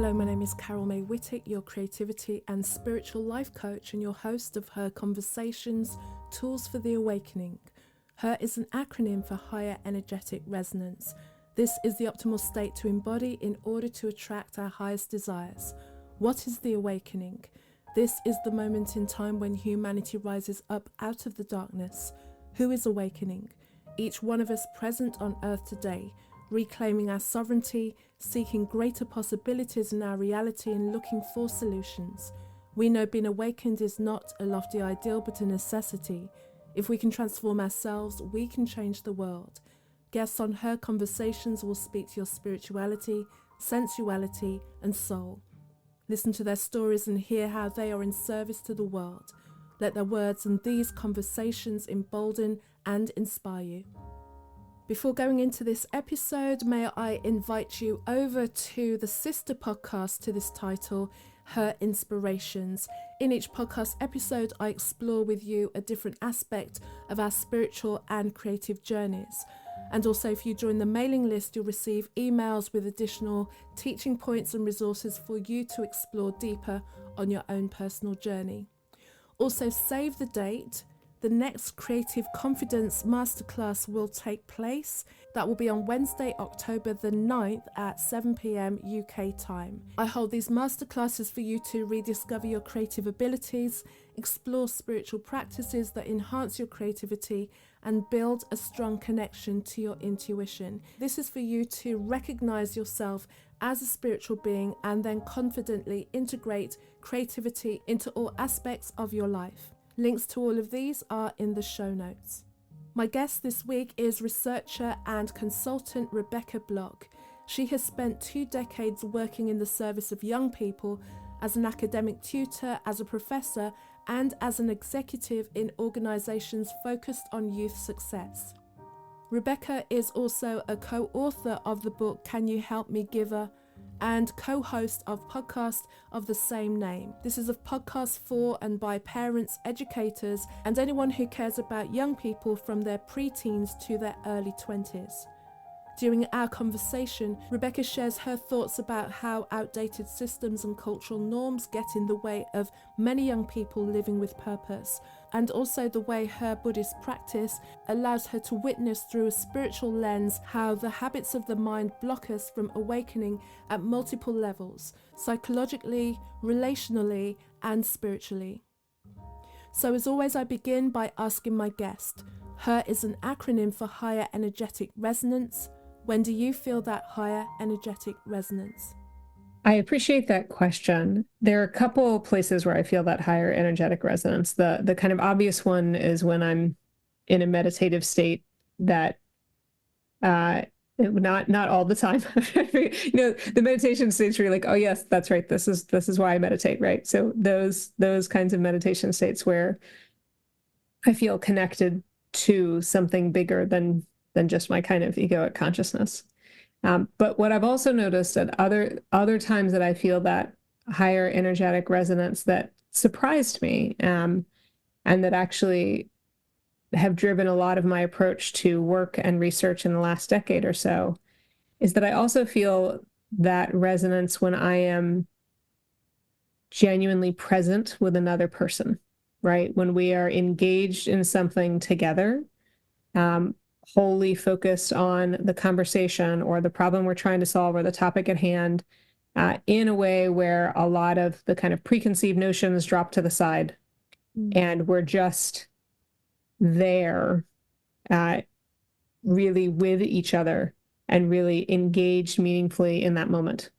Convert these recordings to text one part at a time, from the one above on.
Hello, my name is Carol May Whittick, your creativity and spiritual life coach and your host of Her Conversations, Tools for the Awakening. Her is an acronym for Higher Energetic Resonance. This is the optimal state to embody in order to attract our highest desires. What is the awakening? This is the moment in time when humanity rises up out of the darkness. Who is awakening? Each one of us present on earth today, reclaiming our sovereignty, seeking greater possibilities in our reality and looking for solutions. We know being awakened is not a lofty ideal but a necessity. If we can transform ourselves, we can change the world. Guests on Her Conversations will speak to your spirituality, sensuality and soul. Listen to their stories and hear how they are in service to the world. Let their words and these conversations embolden and inspire you. Before going into this episode, may I invite you over to the sister podcast to this title, Her Inspirations. In each podcast episode, I explore with you a different aspect of our spiritual and creative journeys. And also, if you join the mailing list, you'll receive emails with additional teaching points and resources for you to explore deeper on your own personal journey. Also, save the date. The next Creative Confidence Masterclass will take place. That will be on Wednesday, October the 9th at 7 p.m. UK time. I hold these masterclasses for you to rediscover your creative abilities, explore spiritual practices that enhance your creativity, and build a strong connection to your intuition. This is for you to recognize yourself as a spiritual being and then confidently integrate creativity into all aspects of your life. Links to all of these are in the show notes. My guest this week is researcher and consultant Rebecca Block. She has spent 2 decades working in the service of young people as an academic tutor, as a professor, and as an executive in organisations focused on youth success. Rebecca is also a co-author of the book Can You Help Me Giver? And co-host of podcast of the same name. This is a podcast for and by parents, educators, and anyone who cares about young people from their pre-teens to their early 20s. During our conversation, Rebecca shares her thoughts about how outdated systems and cultural norms get in the way of many young people living with purpose, and also the way her Buddhist practice allows her to witness through a spiritual lens how the habits of the mind block us from awakening at multiple levels, psychologically, relationally, and spiritually. So as always, I begin by asking my guest. Her is an acronym for Higher Energetic Resonance. When do you feel that higher energetic resonance? I appreciate that question. There are a couple places where I feel that higher energetic resonance. The kind of obvious one is when I'm in a meditative state that not all the time. The meditation states where you're like, oh yes, that's right. This is why I meditate, right? So those kinds of meditation states where I feel connected to something bigger than just my kind of egoic consciousness. But what I've also noticed at other times that I feel that higher energetic resonance that surprised me, and that actually have driven a lot of my approach to work and research in the last decade or so, is that I also feel that resonance when I am genuinely present with another person, right? When we are engaged in something together, wholly focused on the conversation or the problem we're trying to solve or the topic at hand, in a way where a lot of the kind of preconceived notions drop to the side, and we're just there, really with each other and really engaged meaningfully in that moment.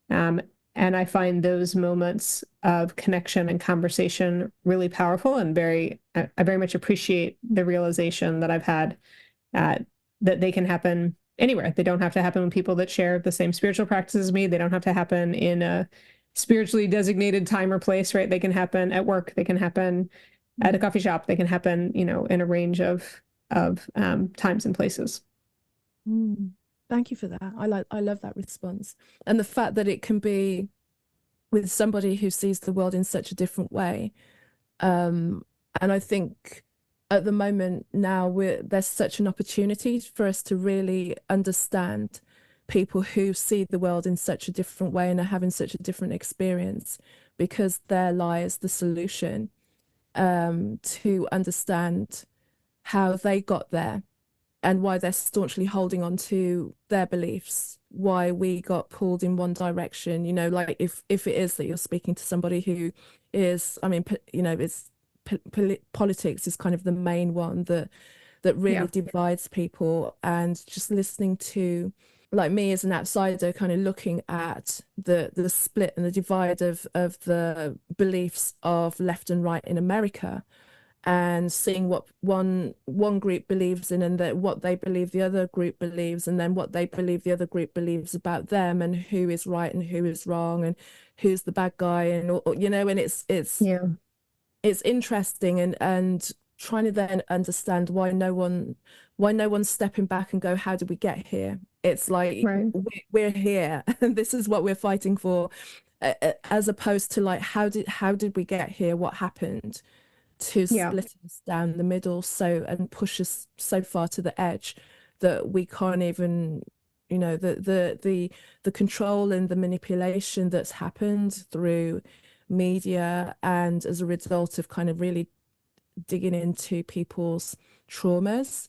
And I find those moments of connection and conversation really powerful and I very much appreciate the realization that I've had that they can happen anywhere. They don't have to happen with people that share the same spiritual practices as me. They don't have to happen in a spiritually designated time or place, right? They can happen at work. They can happen at a coffee shop. They can happen, in a range of times and places. Thank you for that. I love that response. And the fact that it can be with somebody who sees the world in such a different way. And I think at the moment now there's such an opportunity for us to really understand people who see the world in such a different way and are having such a different experience, because there lies the solution, to understand how they got there and why they're staunchly holding on to their beliefs, why we got pulled in one direction. You know, like if it is that you're speaking to somebody who is, I mean, you know, it's politics is kind of the main one that really Yeah. divides people, and just listening to, like, me as an outsider kind of looking at the split and the divide of the beliefs of left and right in America, and seeing what one group believes in, and that what they believe the other group believes, and then what they believe the other group believes about them, and who is right and who is wrong, and who's the bad guy, and you know, and Yeah. it's interesting, and trying to then understand why no one's stepping back and go, how did we get here? It's like, Right. we're here and this is what we're fighting for, as opposed to like, how did we get here, what happened to Yeah. split us down the middle, so, and push us so far to the edge that we can't even, you know, the control and the manipulation that's happened through media, and as a result of kind of really digging into people's traumas,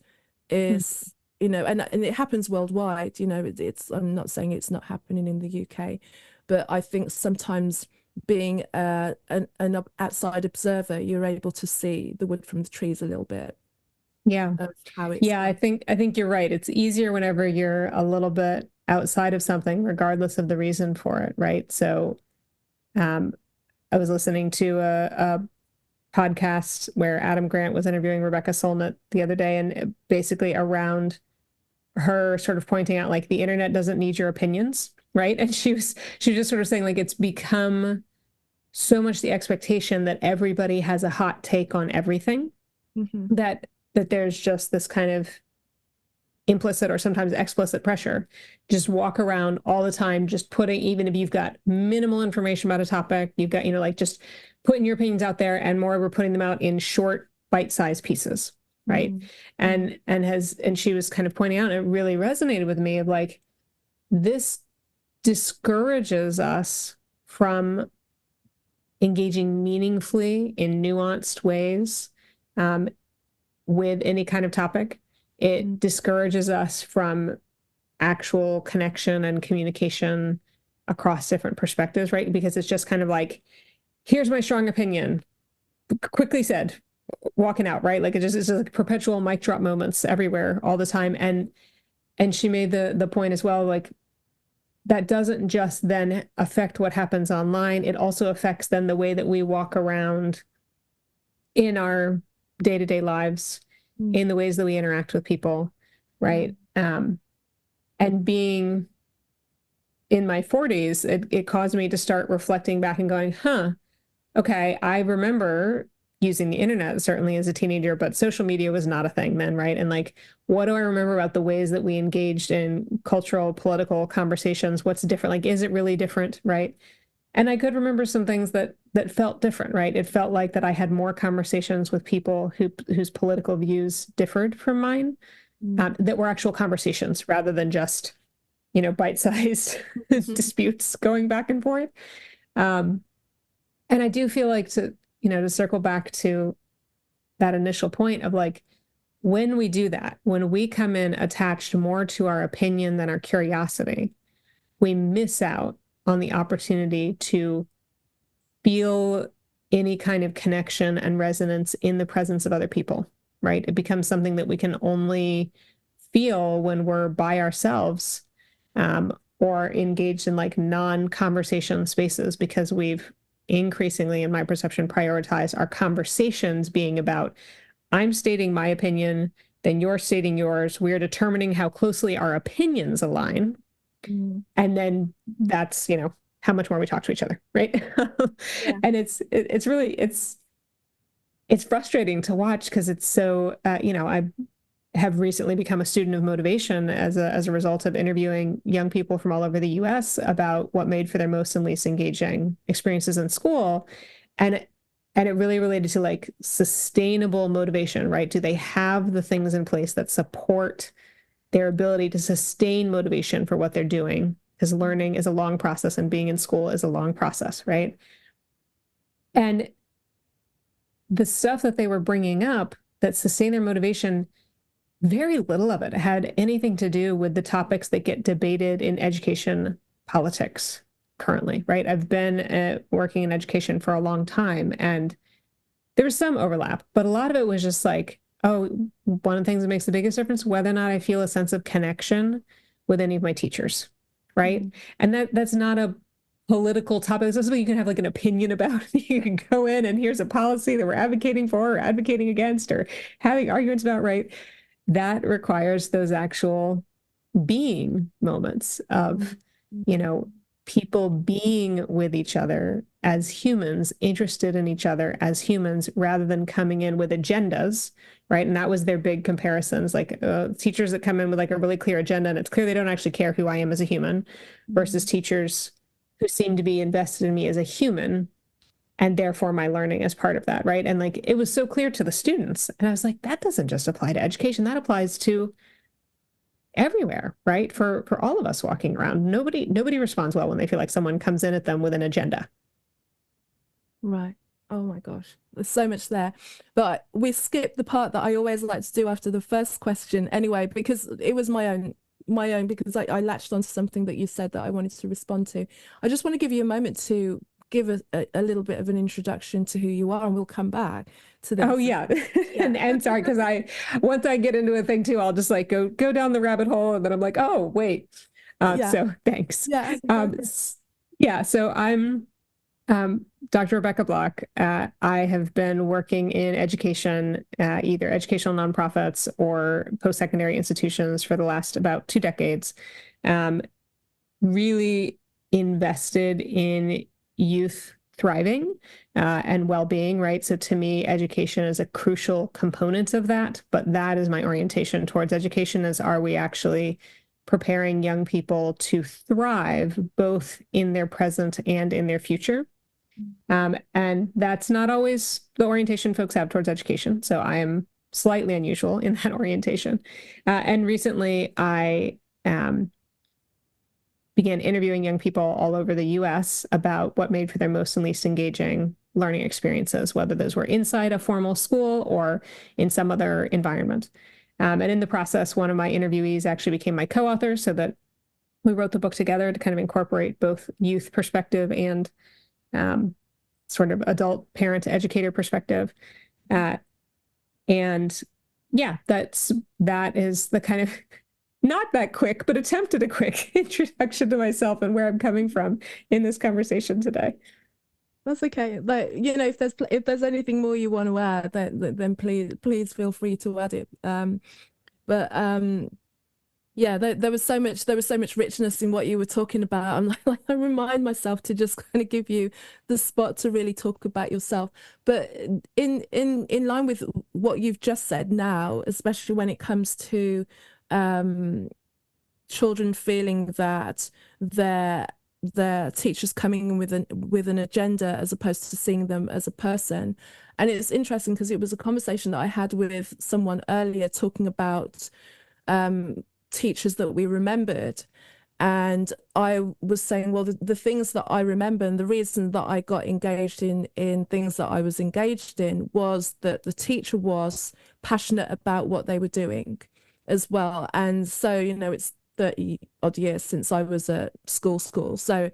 Mm. is, you know, and it happens worldwide. You know, it's, I'm not saying it's not happening in the UK, but I think sometimes being an outside observer, you're able to see the wood from the trees a little bit Yeah. of how it's Yeah, done. I think you're right. It's easier whenever you're a little bit outside of something, regardless of the reason for it, right? So, um, I was listening to a podcast where Adam Grant was interviewing Rebecca Solnit the other day, and basically around her sort of pointing out like the internet doesn't need your opinions, right? And she was just sort of saying like it's become so much the expectation that everybody has a hot take on everything, Hmm. that there's just this kind of implicit or sometimes explicit pressure. Just walk around all the time, just putting, even if you've got minimal information about a topic, you've got, you know, like just putting your opinions out there, and moreover, putting them out in short, bite-sized pieces, right? Mm. And she was kind of pointing out, and it really resonated with me, of like, this discourages us from engaging meaningfully in nuanced ways, with any kind of topic. It discourages us from actual connection and communication across different perspectives, right? Because it's just kind of like, here's my strong opinion, quickly said, walking out, right? Like it's just like perpetual mic drop moments everywhere all the time. And she made the point as well, like, that doesn't just then affect what happens online, it also affects then the way that we walk around in our day-to-day lives, in the ways that we interact with people, right? And being in my 40s, it caused me to start reflecting back and going, okay, I remember using the internet certainly as a teenager, but social media was not a thing then, right? And like, what do I remember about the ways that we engaged in cultural, political conversations? What's different? Like, is it really different, right? And I could remember some things that felt different, right? It felt like that I had more conversations with people whose political views differed from mine, that were actual conversations rather than just, you know, bite-sized disputes going back and forth. And I do feel like, to circle back to that initial point of like, when we do that, when we come in attached more to our opinion than our curiosity, we miss out on the opportunity to feel any kind of connection and resonance in the presence of other people, right? It becomes something that we can only feel when we're by ourselves, or engaged in like non-conversation spaces, because we've increasingly, in my perception, prioritized our conversations being about, I'm stating my opinion, then you're stating yours. We're determining how closely our opinions align. And then that's, how much more we talk to each other, right? Yeah. And it's really, it's frustrating to watch, because it's so, I have recently become a student of motivation as a result of interviewing young people from all over the US about what made for their most and least engaging experiences in school. And it really related to like sustainable motivation, right? Do they have the things in place that support their ability to sustain motivation for what they're doing, because learning is a long process and being in school is a long process, right? And the stuff that they were bringing up that sustain their motivation, very little of it had anything to do with the topics that get debated in education politics currently, right? I've been working in education for a long time, and there was some overlap, but a lot of it was just like, oh, one of the things that makes the biggest difference, whether or not I feel a sense of connection with any of my teachers, right? Mm-hmm. And that's not a political topic. This is something you can have like an opinion about. You can go in and here's a policy that we're advocating for or advocating against or having arguments about, right? That requires those actual being moments of, you know, people being with each other as humans, interested in each other as humans, rather than coming in with agendas, right? And that was their big comparisons, like teachers that come in with like a really clear agenda, and it's clear they don't actually care who I am as a human, versus teachers who seem to be invested in me as a human, and therefore my learning is part of that, right? And like, it was so clear to the students. And I was like, that doesn't just apply to education, that applies to everywhere, right? For all of us walking around. Nobody responds well when they feel like someone comes in at them with an agenda. Right. Oh my gosh, there's so much there. But we skipped the part that I always like to do after the first question anyway, because it was my own, because I latched onto something that you said that I wanted to respond to. I just want to give you a moment to give a little bit of an introduction to who you are, and we'll come back to this. Oh yeah. And sorry, because once I get into a thing too, I'll just like go down the rabbit hole, and then I'm like, oh wait. So thanks. Yeah. So I'm Dr. Rebecca Block. I have been working in education, either educational nonprofits or post-secondary institutions for the last about 2 decades. Really invested in youth thriving and well-being, right? So to me, education is a crucial component of that, but that is my orientation towards education, is are we actually preparing young people to thrive both in their present and in their future? And that's not always the orientation folks have towards education. So I am slightly unusual in that orientation. And recently I began interviewing young people all over the US about what made for their most and least engaging learning experiences, whether those were inside a formal school or in some other environment. And in the process, one of my interviewees actually became my co-author, so that we wrote the book together to kind of incorporate both youth perspective and sort of adult parent to educator perspective. And yeah, that is the kind of not that quick, but attempted a quick introduction to myself and where I'm coming from in this conversation today. That's okay. Like, you know, if there's anything more you want to add, then please feel free to add it. Yeah, there was so much richness in what you were talking about. I'm like I remind myself to just kind of give you the spot to really talk about yourself. But in line with what you've just said now, especially when it comes to children feeling that their teachers coming in with an agenda as opposed to seeing them as a person. And it's interesting because it was a conversation that I had with someone earlier talking about teachers that we remembered, and I was saying, well, the things that I remember and the reason that I got engaged in things that I was engaged in was that the teacher was passionate about what they were doing as well. And so, you know, it's 30 odd years since I was at school. So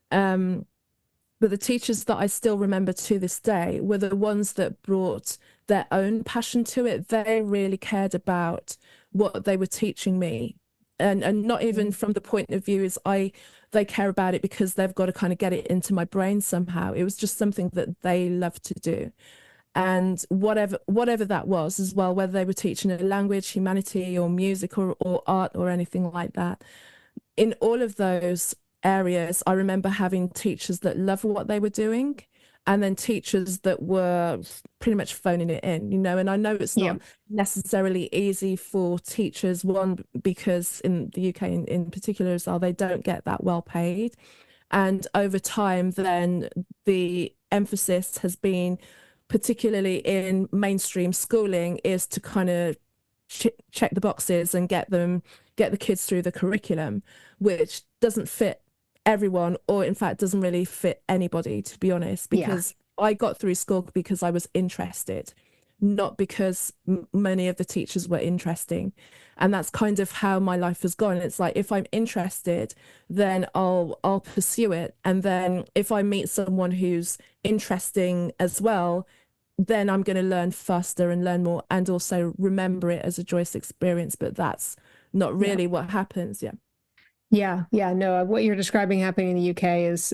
but the teachers that I still remember to this day were the ones that brought their own passion to it. They really cared about what they were teaching me, and not even from the point of view is they care about it because they've got to kind of get it into my brain somehow. It was just something that they loved to do. And whatever that was as well, whether they were teaching a language, humanity, or music, or art, or anything like that, in all of those areas, I remember having teachers that loved what they were doing, and then teachers that were pretty much phoning it in, you know. And I know it's not necessarily easy for teachers, one, because in the UK in particular as well, they don't get that well paid. And over time, then the emphasis has been, particularly in mainstream schooling, is to kind of check the boxes and get the kids through the curriculum, which doesn't fit everyone, or in fact doesn't really fit anybody, to be honest, because I got through school because I was interested, not because many of the teachers were interesting. And that's kind of how my life has gone. It's like, if I'm interested, then I'll pursue it. And then if I meet someone who's interesting as well, then I'm going to learn faster and learn more, and also remember it as a joyous experience. But that's not really what happens. Yeah. No, what you're describing happening in the UK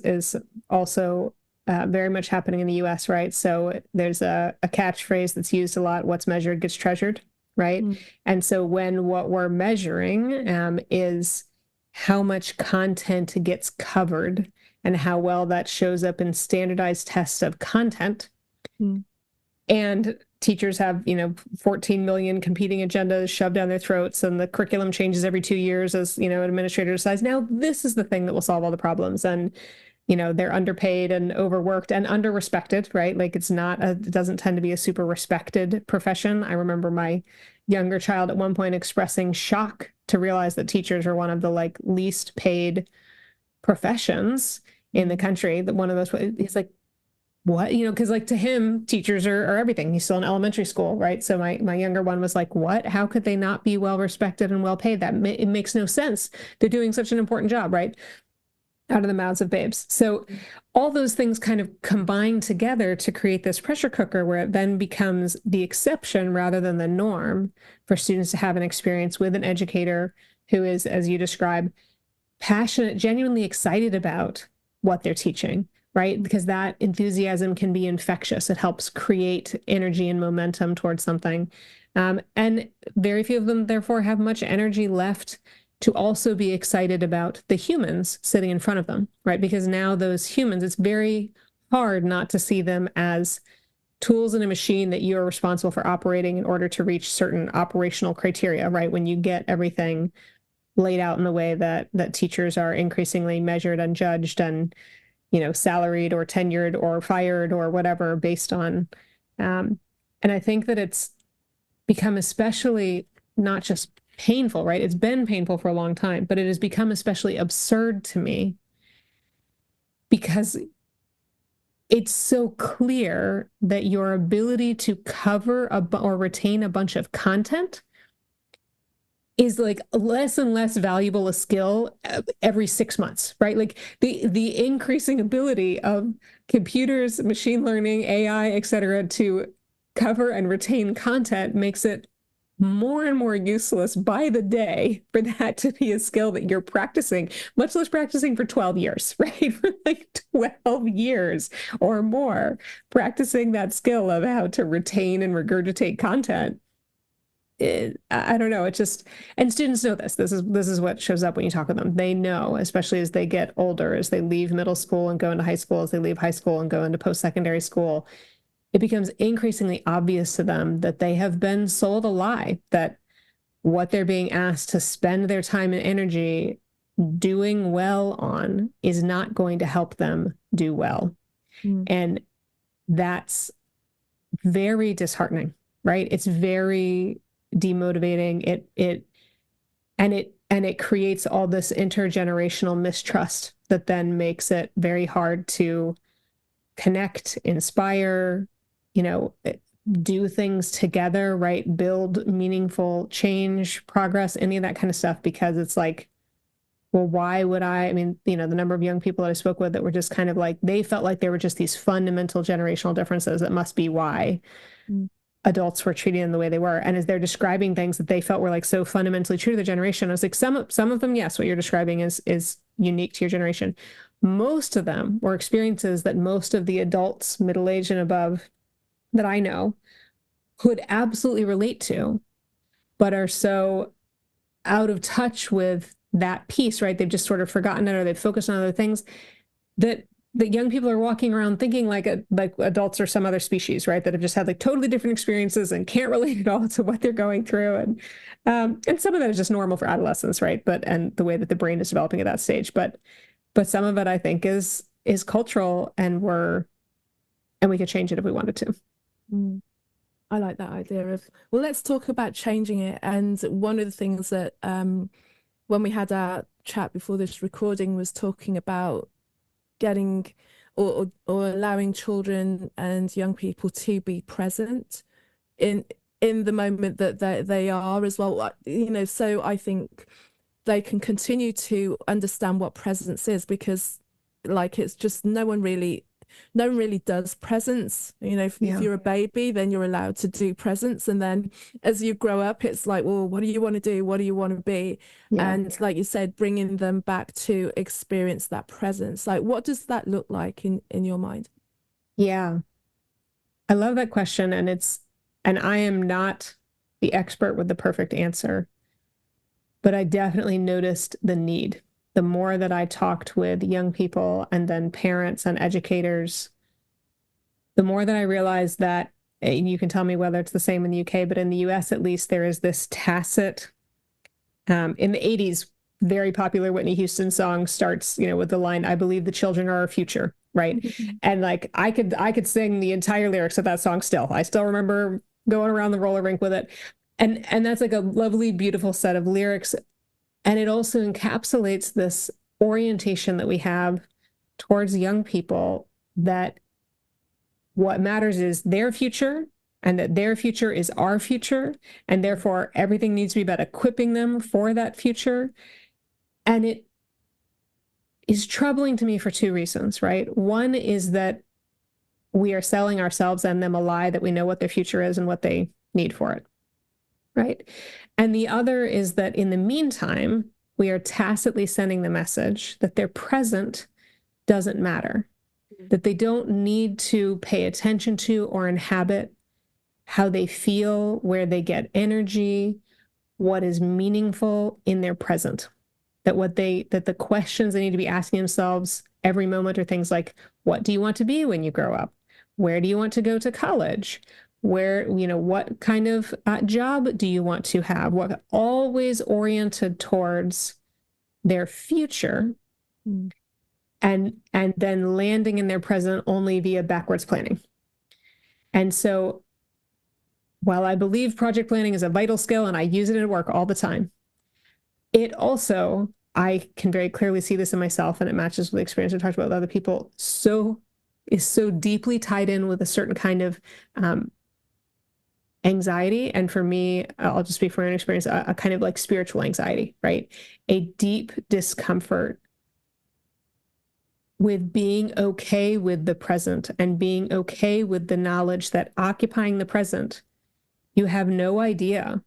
is also very much happening in the US, right? So there's a catchphrase that's used a lot: what's measured gets treasured, right? And so when what we're measuring is how much content gets covered and how well that shows up in standardized tests of content, and teachers have, 14 million competing agendas shoved down their throats, and the curriculum changes every 2 years as, an administrator decides, now this is the thing that will solve all the problems. And, they're underpaid and overworked and under-respected, right? Like, it doesn't tend to be a super respected profession. I remember my younger child at one point expressing shock to realize that teachers are one of the least paid professions in the country. That one of those, he's like, what, because to him, teachers are everything. He's still in elementary school, right? So my younger one was like, what? How could they not be well respected and well paid? It makes no sense. They're doing such an important job, right? Out of the mouths of babes. So all those things kind of combine together to create this pressure cooker, where it then becomes the exception rather than the norm for students to have an experience with an educator who is, as you describe, passionate, genuinely excited about what they're teaching, right? Because that enthusiasm can be infectious. It helps create energy and momentum towards something. And very few of them, therefore, have much energy left to also be excited about the humans sitting in front of them, right? Because now those humans, it's very hard not to see them as tools in a machine that you're responsible for operating in order to reach certain operational criteria, right? When you get everything laid out in the way that teachers are increasingly measured and judged and, salaried or tenured or fired or whatever based on. And I think that it's become especially not just painful, right? It's been painful for a long time, but it has become especially absurd to me because it's so clear that your ability to cover or retain a bunch of content is less and less valuable a skill every 6 months, right? Like the increasing ability of computers, machine learning, AI, et cetera, to cover and retain content makes it more and more useless by the day for that to be a skill that you're practicing, much less practicing for 12 years, right? For 12 years or more, practicing that skill of how to retain and regurgitate content. I don't know. It just, and students know this. This is what shows up when you talk with them. They know, especially as they get older, as they leave middle school and go into high school, as they leave high school and go into post-secondary school, it becomes increasingly obvious to them that they have been sold a lie, that what they're being asked to spend their time and energy doing well on is not going to help them do well. And that's very disheartening, right? It's very demotivating. It creates all this intergenerational mistrust that then makes it very hard to connect, inspire, do things together, right? Build meaningful change, progress, any of that kind of stuff, because it's like, well, why would I mean, the number of young people that I spoke with that were just kind of like, they felt like there were just these fundamental generational differences that must be why adults were treating them the way they were. And as they're describing things that they felt were so fundamentally true to the generation, I was like, some of them, yes, what you're describing is unique to your generation. Most of them were experiences that most of the adults, middle-aged and above, that I know could absolutely relate to, but are so out of touch with that piece, right? They've just sort of forgotten it, or they've focused on other things, that young people are walking around thinking like adults are some other species, right? That have just had totally different experiences and can't relate at all to what they're going through. And some of that is just normal for adolescence, right? And the way that the brain is developing at that stage. But some of it, I think, is cultural, and we could change it if we wanted to. I like that idea of, well, let's talk about changing it. And one of the things that when we had our chat before this recording was talking about getting or allowing children and young people to be present in the moment that they are as well. You know, so I think they can continue to understand what presence is, because like it's just no one really does presents. You know, if you're a baby, then you're allowed to do presents. And then as you grow up, it's like, well, what do you want to do? What do you want to be? And like you said, bringing them back to experience that presence. Like, what does that look like in your mind? Yeah. I love that question. And I am not the expert with the perfect answer, but I definitely noticed the need. The more that I talked with young people and then parents and educators, the more that I realized that, and you can tell me whether it's the same in the UK, but in the US at least, there is this tacit, in the 80s, very popular Whitney Houston song starts, with the line, "I believe the children are our future," right? And like I could sing the entire lyrics of that song still. I still remember going around the roller rink with it. And that's like a lovely, beautiful set of lyrics. And it also encapsulates this orientation that we have towards young people, that what matters is their future, and that their future is our future. And therefore, everything needs to be about equipping them for that future. And it is troubling to me for two reasons, right? One is that we are selling ourselves and them a lie that we know what their future is and what they need for it, right? And the other is that in the meantime, we are tacitly sending the message that their present doesn't matter, that they don't need to pay attention to or inhabit how they feel, where they get energy, what is meaningful in their present. That the questions they need to be asking themselves every moment are things like, what do you want to be when you grow up? Where do you want to go to college? What kind of job do you want to have? What, always oriented towards their future, and then landing in their present only via backwards planning. And so while I believe project planning is a vital skill and I use it at work all the time, it also, I can very clearly see this in myself, and it matches with the experience I've talked about with other people, is so deeply tied in with a certain kind of anxiety. And for me, I'll just speak from my own experience, a kind of like spiritual anxiety, right? A deep discomfort with being okay with the present, and being okay with the knowledge that occupying the present, you have no idea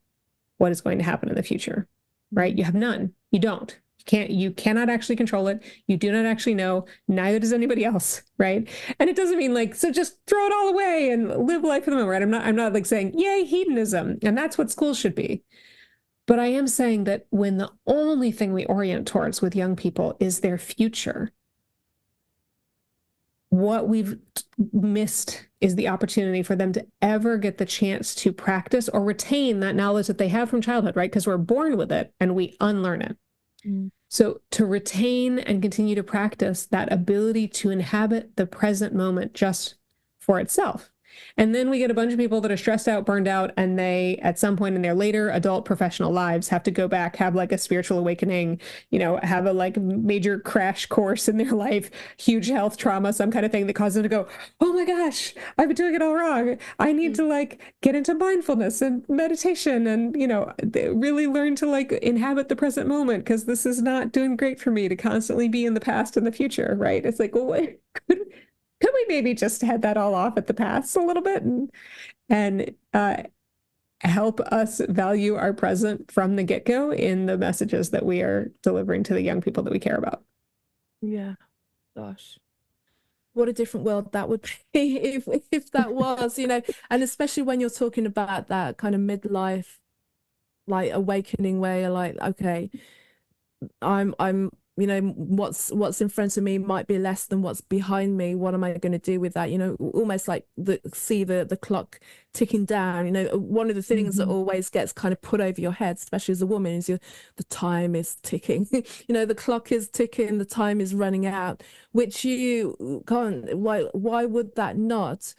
what is going to happen in the future, right? You have none. You don't. You cannot actually control it. You do not actually know. Neither does anybody else, right? And it doesn't mean like, so just throw it all away and live life for the moment, right? I'm not like saying, yay, hedonism, and that's what school should be. But I am saying that when the only thing we orient towards with young people is their future, what we've missed is the opportunity for them to ever get the chance to practice or retain that knowledge that they have from childhood, right? Because we're born with it and we unlearn it. So to retain and continue to practice that ability to inhabit the present moment just for itself. And then we get a bunch of people that are stressed out, burned out, and they, at some point in their later adult professional lives, have to go back, have like a spiritual awakening, have a like major crash course in their life, huge health trauma, some kind of thing that causes them to go, oh my gosh, I've been doing it all wrong. I need to like get into mindfulness and meditation and, really learn to like inhabit the present moment, because this is not doing great for me to constantly be in the past and the future, right? It's like, well, what could we maybe just head that all off at the past a little bit and help us value our present from the get-go in the messages that we are delivering to the young people that we care about? Yeah, gosh, what a different world that would be if that was, and especially when you're talking about that kind of midlife, like awakening, where you're like, okay, I'm what's in front of me might be less than what's behind me. What am I going to do with that? Almost like the clock ticking down. One of the things that always gets kind of put over your head, especially as a woman, is the time is ticking. The clock is ticking, the time is running out, which you can't. Why would that not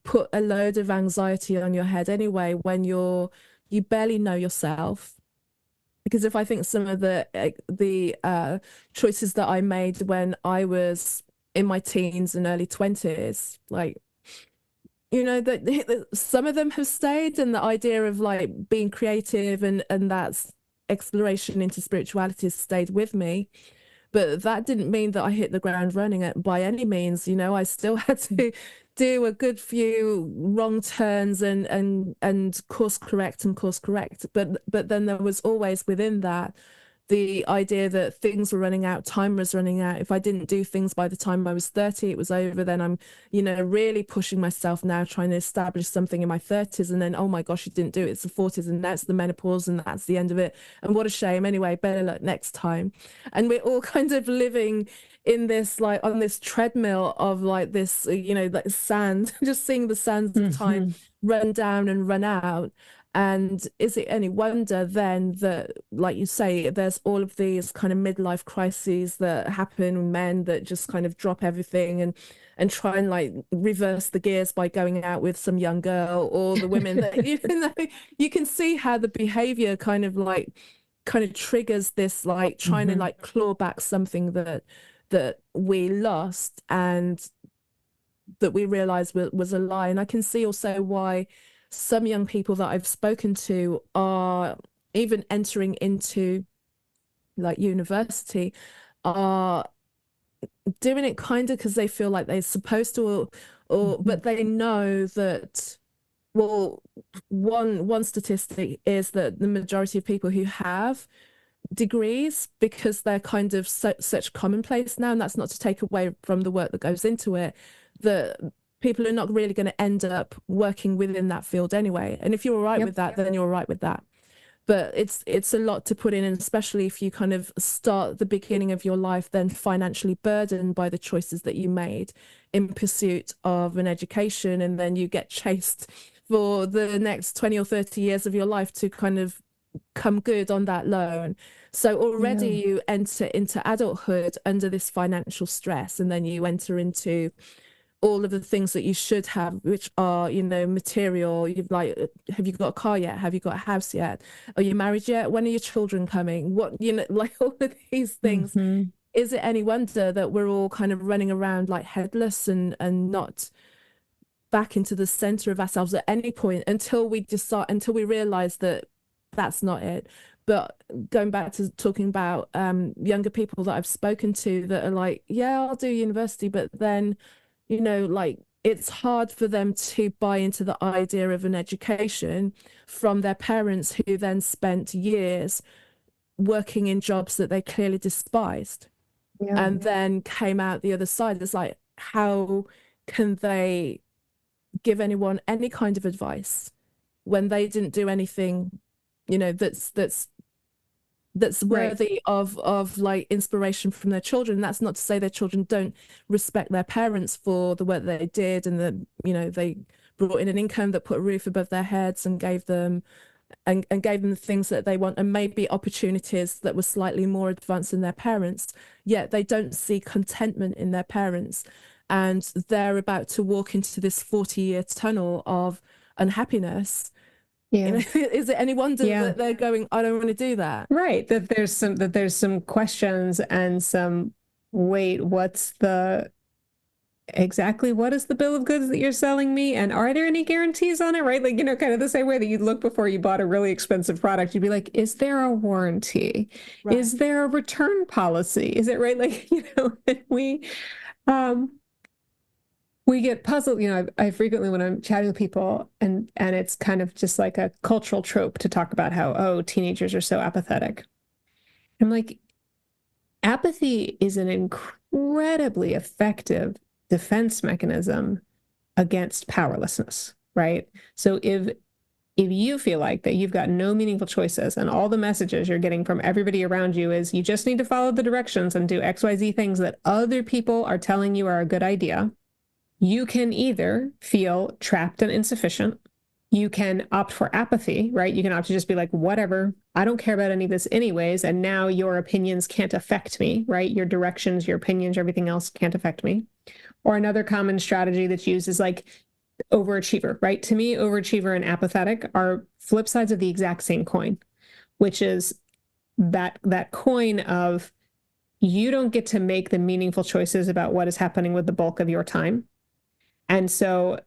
put a load of anxiety on your head anyway when you barely know yourself. Because if I think some of the choices that I made when I was in my teens and early 20s, like, you know, that some of them have stayed, and the idea of like being creative and that's exploration into spirituality has stayed with me. But that didn't mean that I hit the ground running it by any means. You know, I still had to do a good few wrong turns and course correct. But then there was always within that the idea that things were running out, time was running out. If I didn't do things by the time I was 30, it was over. Then I'm, you know, really pushing myself now, trying to establish something in my 30s. And then, oh my gosh, you didn't do it. It's the 40s and that's the menopause and that's the end of it. And what a shame. Anyway, better luck next time. And we're all kind of living in this, like on this treadmill of like this, you know, like sand, just seeing the sands of time run down and run out. And is it any wonder then that, like you say, there's all of these kind of midlife crises that happen, men that just kind of drop everything and try and like reverse the gears by going out with some young girl, or the women that you know, you can see how the behavior kind of triggers this, like trying to like claw back something that we lost and that we realized was a lie. And I can see also why some young people that I've spoken to are even entering into like university are doing it kind of because they feel like they're supposed to, or but they know that, well, one statistic is that the majority of people who have degrees, because they're kind of such commonplace now, and that's not to take away from the work that goes into it, that people are not really going to end up working within that field anyway. And if you're all right with that, then you're all right with that. But it's a lot to put in, and especially if you kind of start the beginning of your life then financially burdened by the choices that you made in pursuit of an education, and then you get chased for the next 20 or 30 years of your life to kind of come good on that loan. So already you enter into adulthood under this financial stress, and then you enter into all of the things that you should have, which are, you know, material. You've like, have you got a car yet? Have you got a house yet? Are you married yet? When are your children coming? What, you know, like all of these things. Is it any wonder that we're all kind of running around like headless and not back into the center of ourselves at any point until we decide, until we realize that that's not it. But going back to talking about younger people that I've spoken to that are like, yeah, I'll do university, but then, you know, like it's hard for them to buy into the idea of an education from their parents who then spent years working in jobs that they clearly despised and then came out the other side. It's like, how can they give anyone any kind of advice when they didn't do anything, you know, that's worthy of like inspiration from their children? That's not to say their children don't respect their parents for the work they did, and that, you know, they brought in an income that put a roof above their heads and gave them gave them the things that they want, and maybe opportunities that were slightly more advanced than their parents, yet they don't see contentment in their parents, and they're about to walk into this 40-year tunnel of unhappiness. You know, is it any wonder that they're going, I don't want to do that? Right. That there's some questions and some, wait, exactly what is the bill of goods that you're selling me? And are there any guarantees on it? Right. Like, you know, kind of the same way that you'd look before you bought a really expensive product. You'd be like, is there a warranty? Right. Is there a return policy? Is it right? Like, you know, we get puzzled, you know, I frequently, when I'm chatting with people, and it's kind of just like a cultural trope to talk about how, oh, teenagers are so apathetic. I'm like, apathy is an incredibly effective defense mechanism against powerlessness, right? So if you feel like that you've got no meaningful choices and all the messages you're getting from everybody around you is you just need to follow the directions and do XYZ things that other people are telling you are a good idea, you can either feel trapped and insufficient. You can opt for apathy, right? You can opt to just be like, whatever, I don't care about any of this anyways. And now your opinions can't affect me, right? Your directions, your opinions, everything else can't affect me. Or another common strategy that's used is like, overachiever, right? To me, overachiever and apathetic are flip sides of the exact same coin, which is that coin of you don't get to make the meaningful choices about what is happening with the bulk of your time. And so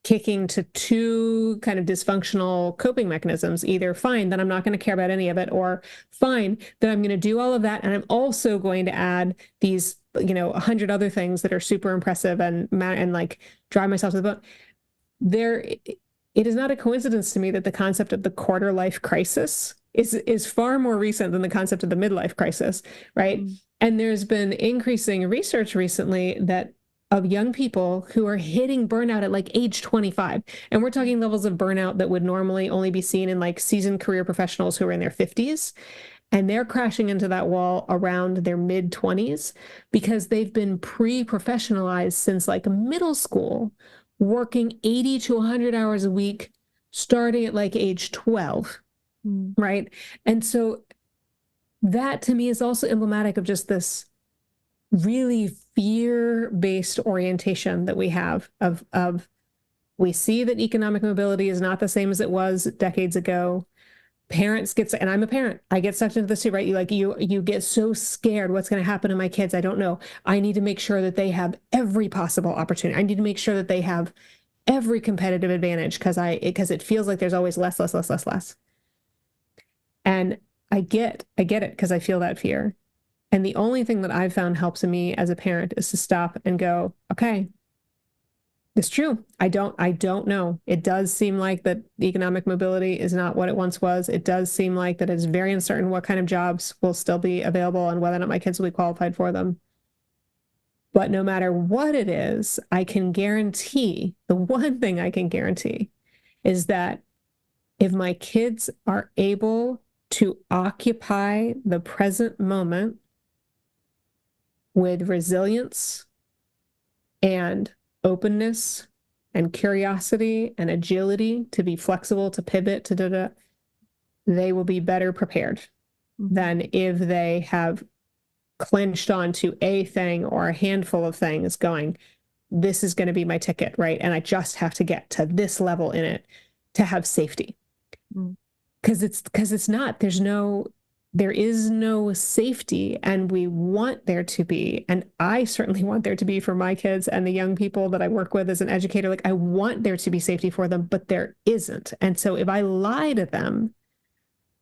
kicking to two kind of dysfunctional coping mechanisms, either fine, then I'm not going to care about any of it, or fine, then I'm going to do all of that. And I'm also going to add these, 100 other things that are super impressive and like drive myself to the bone. It is not a coincidence to me that the concept of the quarter life crisis is far more recent than the concept of the midlife crisis, right? And there's been increasing research recently that of young people who are hitting burnout at like age 25. And we're talking levels of burnout that would normally only be seen in like seasoned career professionals who are in their 50s. And they're crashing into that wall around their mid 20s because they've been pre-professionalized since like middle school, working 80 to 100 hours a week, starting at like age 12, right? And so that to me is also emblematic of just this really fear-based orientation that we have of we see that economic mobility is not the same as it was decades ago. Parents get, and I'm a parent, I get sucked into this too, right? You get so scared, what's going to happen to my kids? I don't know. I need to make sure that they have every possible opportunity. I need to make sure that they have every competitive advantage because it feels like there's always less. And I get it because I feel that fear. And the only thing that I've found helps me as a parent is to stop and go, okay, it's true. I don't know. It does seem like that economic mobility is not what it once was. It does seem like that it's very uncertain what kind of jobs will still be available and whether or not my kids will be qualified for them. But no matter what it is, I can guarantee, the one thing I can guarantee is that if my kids are able to occupy the present moment with resilience and openness and curiosity and agility to be flexible, to pivot, they will be better prepared than if they have clinched onto a thing or a handful of things going, this is going to be my ticket, right? And I just have to get to this level in it to have safety. Because it's not, there is no safety, and we want there to be, and I certainly want there to be for my kids and the young people that I work with as an educator. Like, I want there to be safety for them, but there isn't. And so if I lie to them,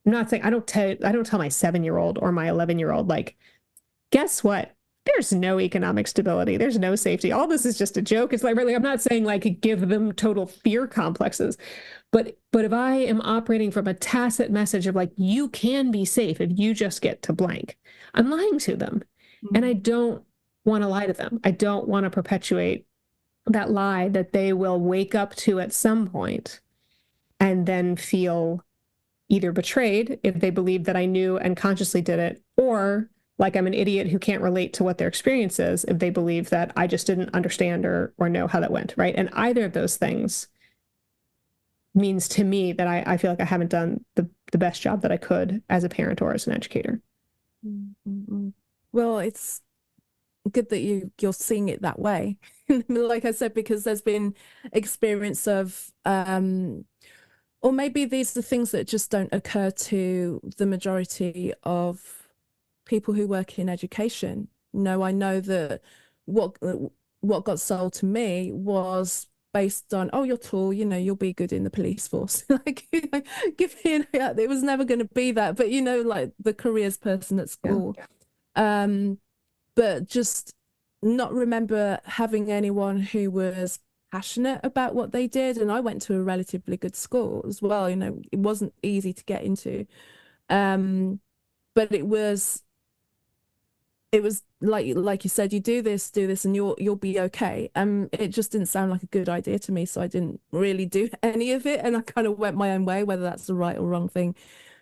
I'm not saying I don't tell my 7-year-old or my 11-year-old, like, guess what? There's no economic stability. There's no safety. All this is just a joke. It's like, really, I'm not saying like give them total fear complexes, but if I am operating from a tacit message of like, you can be safe if you just get to blank, I'm lying to them. And I don't want to lie to them. I don't want to perpetuate that lie that they will wake up to at some point and then feel either betrayed if they believe that I knew and consciously did it, or like I'm an idiot who can't relate to what their experience is if they believe that I just didn't understand or know how that went, right? And either of those things means to me that I feel like I haven't done the best job that I could as a parent or as an educator. Well, it's good that you're seeing it that way. Like I said, because there's been experience of or maybe these are things that just don't occur to the majority of people who work in education. No, I know that what got sold to me was based on, oh, you're tall, you'll be good in the police force. Like, give me it was never going to be that, but like the careers person at school. But just not remember having anyone who was passionate about what they did. And I went to a relatively good school as well. It wasn't easy to get into, but it was like you said, you do this and you'll be okay. It just didn't sound like a good idea to me, so I didn't really do any of it, and I kind of went my own way. Whether that's the right or wrong thing,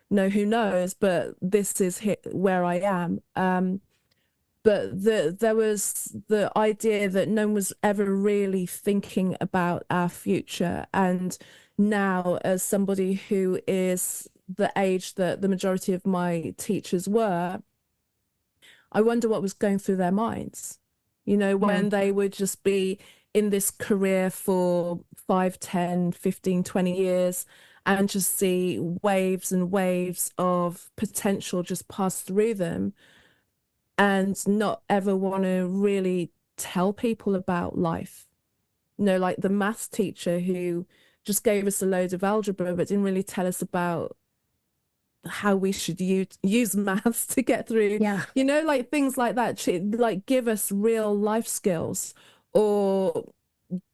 no, who knows? But this is where I am. But there was the idea that no one was ever really thinking about our future, and now, as somebody who is the age that the majority of my teachers were, I wonder what was going through their minds, when they would just be in this career for 5, 10, 15, 20 years and just see waves and waves of potential just pass through them and not ever want to really tell people about life. Like the maths teacher who just gave us a load of algebra but didn't really tell us about how we should use maths to get through, Yeah. like things like that, like give us real life skills or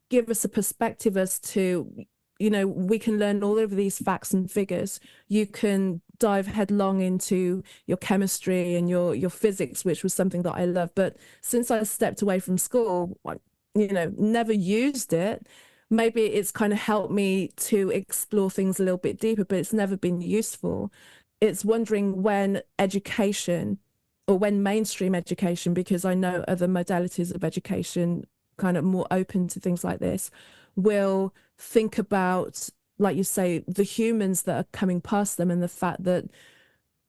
give us a perspective as to, we can learn all of these facts and figures. You can dive headlong into your chemistry and your physics, which was something that I love. But since I stepped away from school, I, never used it. Maybe it's kind of helped me to explore things a little bit deeper, but it's never been useful. It's wondering when education or when mainstream education, because I know other modalities of education kind of more open to things like this, will think about, like you say, the humans that are coming past them and the fact that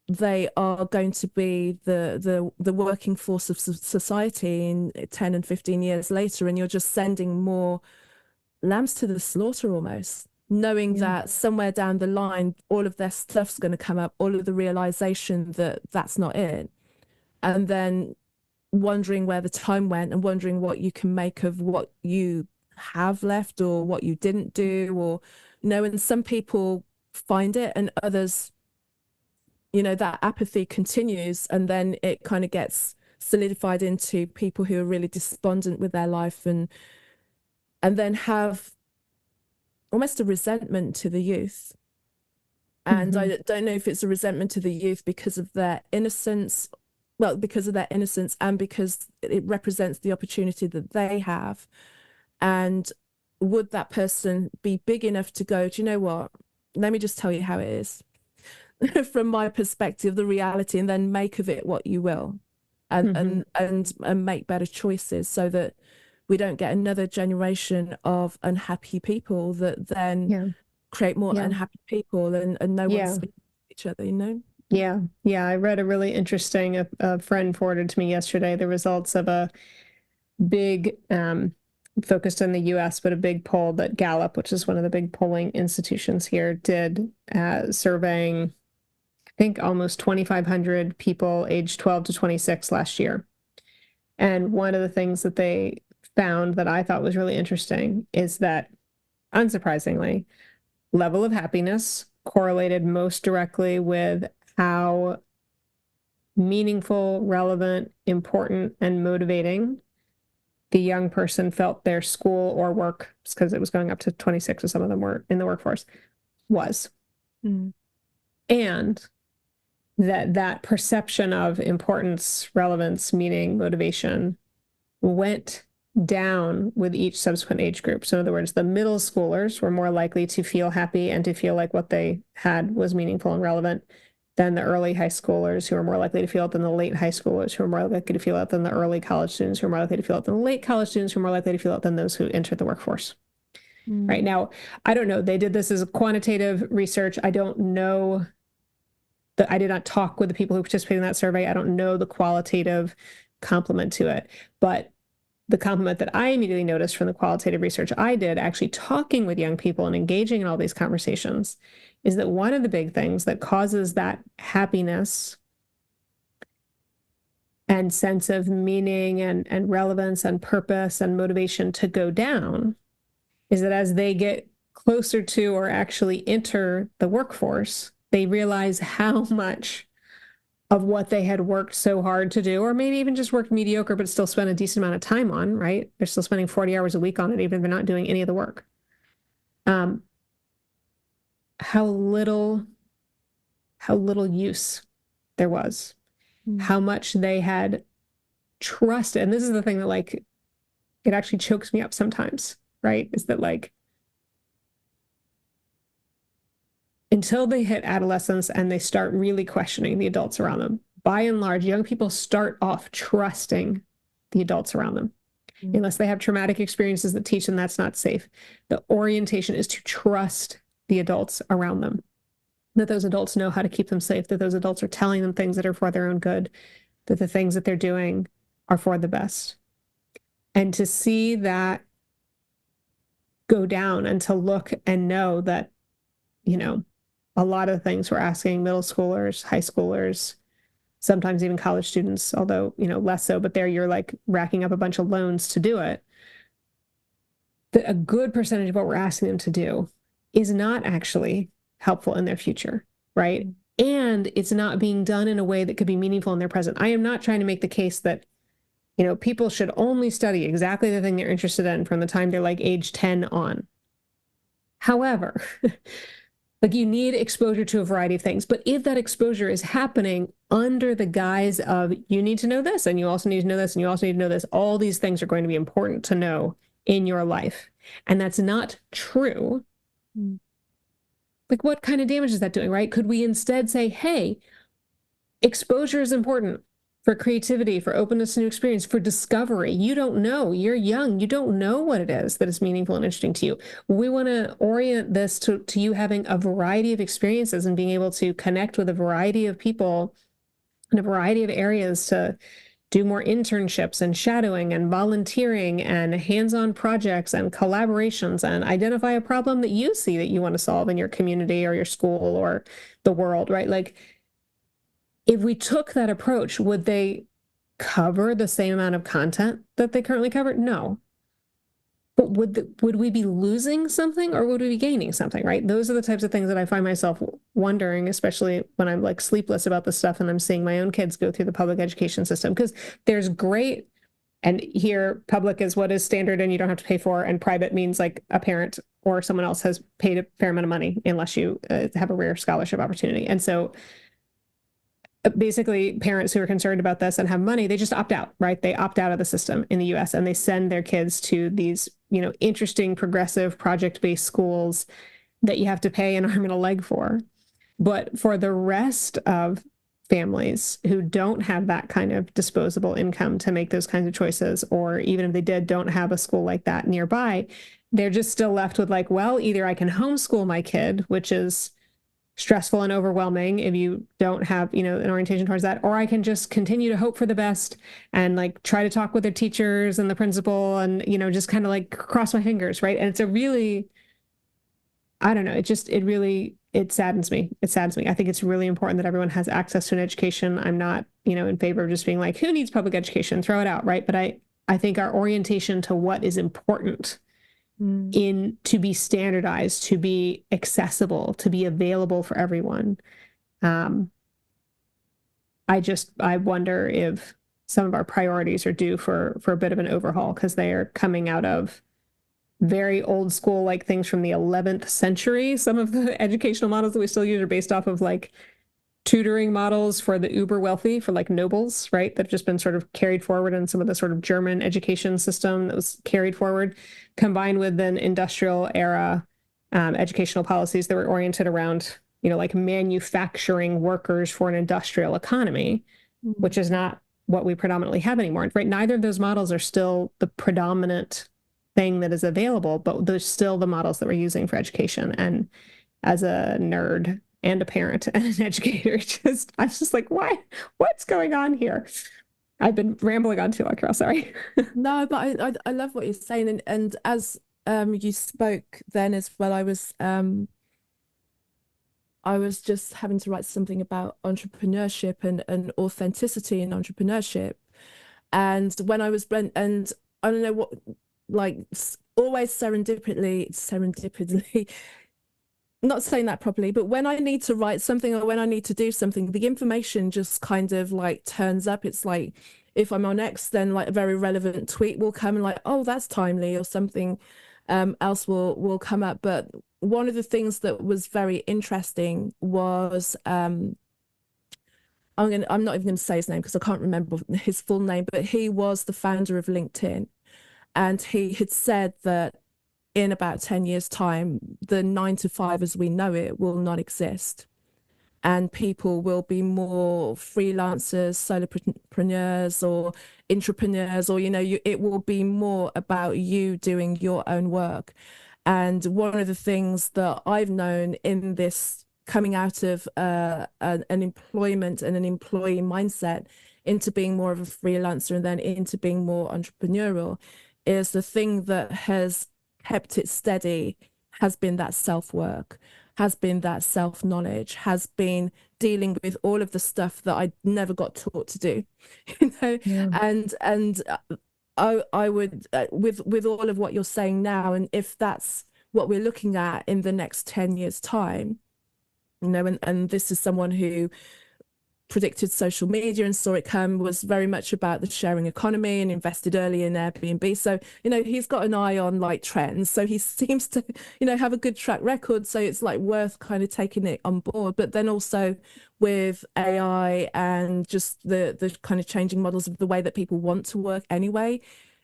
they are going to be the working force of society in 10 and 15 years later, and you're just sending more lambs to the slaughter almost, knowing that somewhere down the line all of their stuff's going to come up, all of the realization that that's not it, and then wondering where the time went and wondering what you can make of what you have left or what you didn't do, or and some people find it and others, that apathy continues, and then it kind of gets solidified into people who are really despondent with their life and then have almost a resentment to the youth. And I don't know if it's a resentment to the youth because of their innocence, because of their innocence and because it represents the opportunity that they have. And would that person be big enough to go, do you know what? Let me just tell you how it is from my perspective, the reality, and then make of it what you will, and make better choices so that we don't get another generation of unhappy people that then create more unhappy people and no one speaks to each other, Yeah. Yeah. I read a really interesting, a friend forwarded to me yesterday, the results of a big, focused on the US, but a big poll that Gallup, which is one of the big polling institutions here, did, surveying, I think almost 2,500 people aged 12 to 26 last year. And one of the things that they found that I thought was really interesting is that, unsurprisingly, level of happiness correlated most directly with how meaningful, relevant, important, and motivating the young person felt their school or work, because it was going up to 26, or some of them were in the workforce, was. And that perception of importance, relevance, meaning, motivation went down with each subsequent age group. So in other words, the middle schoolers were more likely to feel happy and to feel like what they had was meaningful and relevant than the early high schoolers, who are more likely to feel it than the late high schoolers, who are more likely to feel it than the early college students, who are more likely to feel it than the late college students, who are more likely to feel it than those who entered the workforce. Right now, I don't know. They did this as a quantitative research. I don't know that. I did not talk with the people who participated in that survey. I don't know the qualitative complement to it, but the compliment that I immediately noticed from the qualitative research I did, actually talking with young people and engaging in all these conversations, is that one of the big things that causes that happiness and sense of meaning and relevance and purpose and motivation to go down is that as they get closer to or actually enter the workforce, they realize how much of what they had worked so hard to do, or maybe even just worked mediocre, but still spent a decent amount of time on, right? They're still spending 40 hours a week on it, even if they're not doing any of the work. How little use there was, how much they had trusted. And this is the thing that, like, it actually chokes me up sometimes, right? Is that, like, until they hit adolescence and they start really questioning the adults around them, by and large, young people start off trusting the adults around them. Unless they have traumatic experiences that teach them that's not safe. The orientation is to trust the adults around them, that those adults know how to keep them safe, that those adults are telling them things that are for their own good, that the things that they're doing are for the best. And to see that go down and to look and know that, you know, a lot of things we're asking middle schoolers, high schoolers, sometimes even college students, although, you know, less so, but there you're like racking up a bunch of loans to do it. That a good percentage of what we're asking them to do is not actually helpful in their future, right? And it's not being done in a way that could be meaningful in their present. I am not trying to make the case that, you know, people should only study exactly the thing they're interested in from the time they're like age 10 on. However, like you need exposure to a variety of things. But if that exposure is happening under the guise of you need to know this, and you also need to know this, and you also need to know this, all these things are going to be important to know in your life. And that's not true. Like what kind of damage is that doing, right? Could we instead say, hey, exposure is important for creativity, for openness to new experience, for discovery. You don't know. You're young. You don't know what it is that is meaningful and interesting to you. We want to orient this to you having a variety of experiences and being able to connect with a variety of people in a variety of areas to do more internships and shadowing and volunteering and hands-on projects and collaborations and identify a problem that you see that you want to solve in your community or your school or the world, right? Like, if we took that approach, would they cover the same amount of content that they currently cover? No. But would we be losing something or would we be gaining something, right? Those are the types of things that I find myself wondering, especially when I'm like sleepless about this stuff and I'm seeing my own kids go through the public education system, because there's great, and here public is what is standard and you don't have to pay for, and private means like a parent or someone else has paid a fair amount of money unless you have a rare scholarship opportunity. And so basically parents who are concerned about this and have money, they just opt out, right? They opt out of the system in the US and they send their kids to these, you know, interesting, progressive, project-based schools that you have to pay an arm and a leg for. But for the rest of families who don't have that kind of disposable income to make those kinds of choices, or even if they did, don't have a school like that nearby, they're just still left with like, well, either I can homeschool my kid, which is stressful and overwhelming if you don't have, you know, an orientation towards that, or I can just continue to hope for the best and like try to talk with their teachers and the principal and, you know, just kind of like cross my fingers, right? And it's a really, I don't know, it saddens me. It saddens me. I think it's really important that everyone has access to an education. I'm not, you know, in favor of just being like, who needs public education? Throw it out, right? But I think our orientation to what is important to be standardized, to be accessible, to be available for everyone. I wonder if some of our priorities are due for a bit of an overhaul, because they are coming out of very old school, like things from the 11th century. Some of the educational models that we still use are based off of like tutoring models for the uber wealthy, for like nobles, right? That have just been sort of carried forward in some of the sort of German education system that was carried forward, combined with an industrial era educational policies that were oriented around, you know, like manufacturing workers for an industrial economy, which is not what we predominantly have anymore, right? Neither of those models are still the predominant thing that is available, but they're still the models that we're using for education. And as a nerd and a parent and an educator, I was just like, what's going on here? I've been rambling on too long, Carol, sorry. No, but I love what you're saying. And as you spoke then as well, I was just having to write something about entrepreneurship and authenticity in entrepreneurship. And when I was, and I don't know what, like always serendipitously, not saying that properly, but when I need to write something or when I need to do something, the information just kind of like turns up. It's like if I'm on X, then like a very relevant tweet will come and like, oh, that's timely, or something else will come up. But one of the things that was very interesting was I'm not even going to say his name because I can't remember his full name, but he was the founder of LinkedIn, and he had said that in about 10 years' time, the 9 to 5 as we know it will not exist. And people will be more freelancers, solopreneurs, or entrepreneurs, or, you know, it will be more about you doing your own work. And one of the things that I've known in this coming out of an employment and an employee mindset into being more of a freelancer and then into being more entrepreneurial is the thing that has kept it steady has been that self-work, has been that self-knowledge, has been dealing with all of the stuff that I never got taught to do, you know. Yeah. And I would with all of what you're saying now, and if that's what we're looking at in the next 10 years time, you know, and this is someone who predicted social media and saw it come, was very much about the sharing economy and invested early in Airbnb. So, you know, he's got an eye on like trends. So he seems to, you know, have a good track record. So it's like worth kind of taking it on board. But then also with AI and just the kind of changing models of the way that people want to work anyway,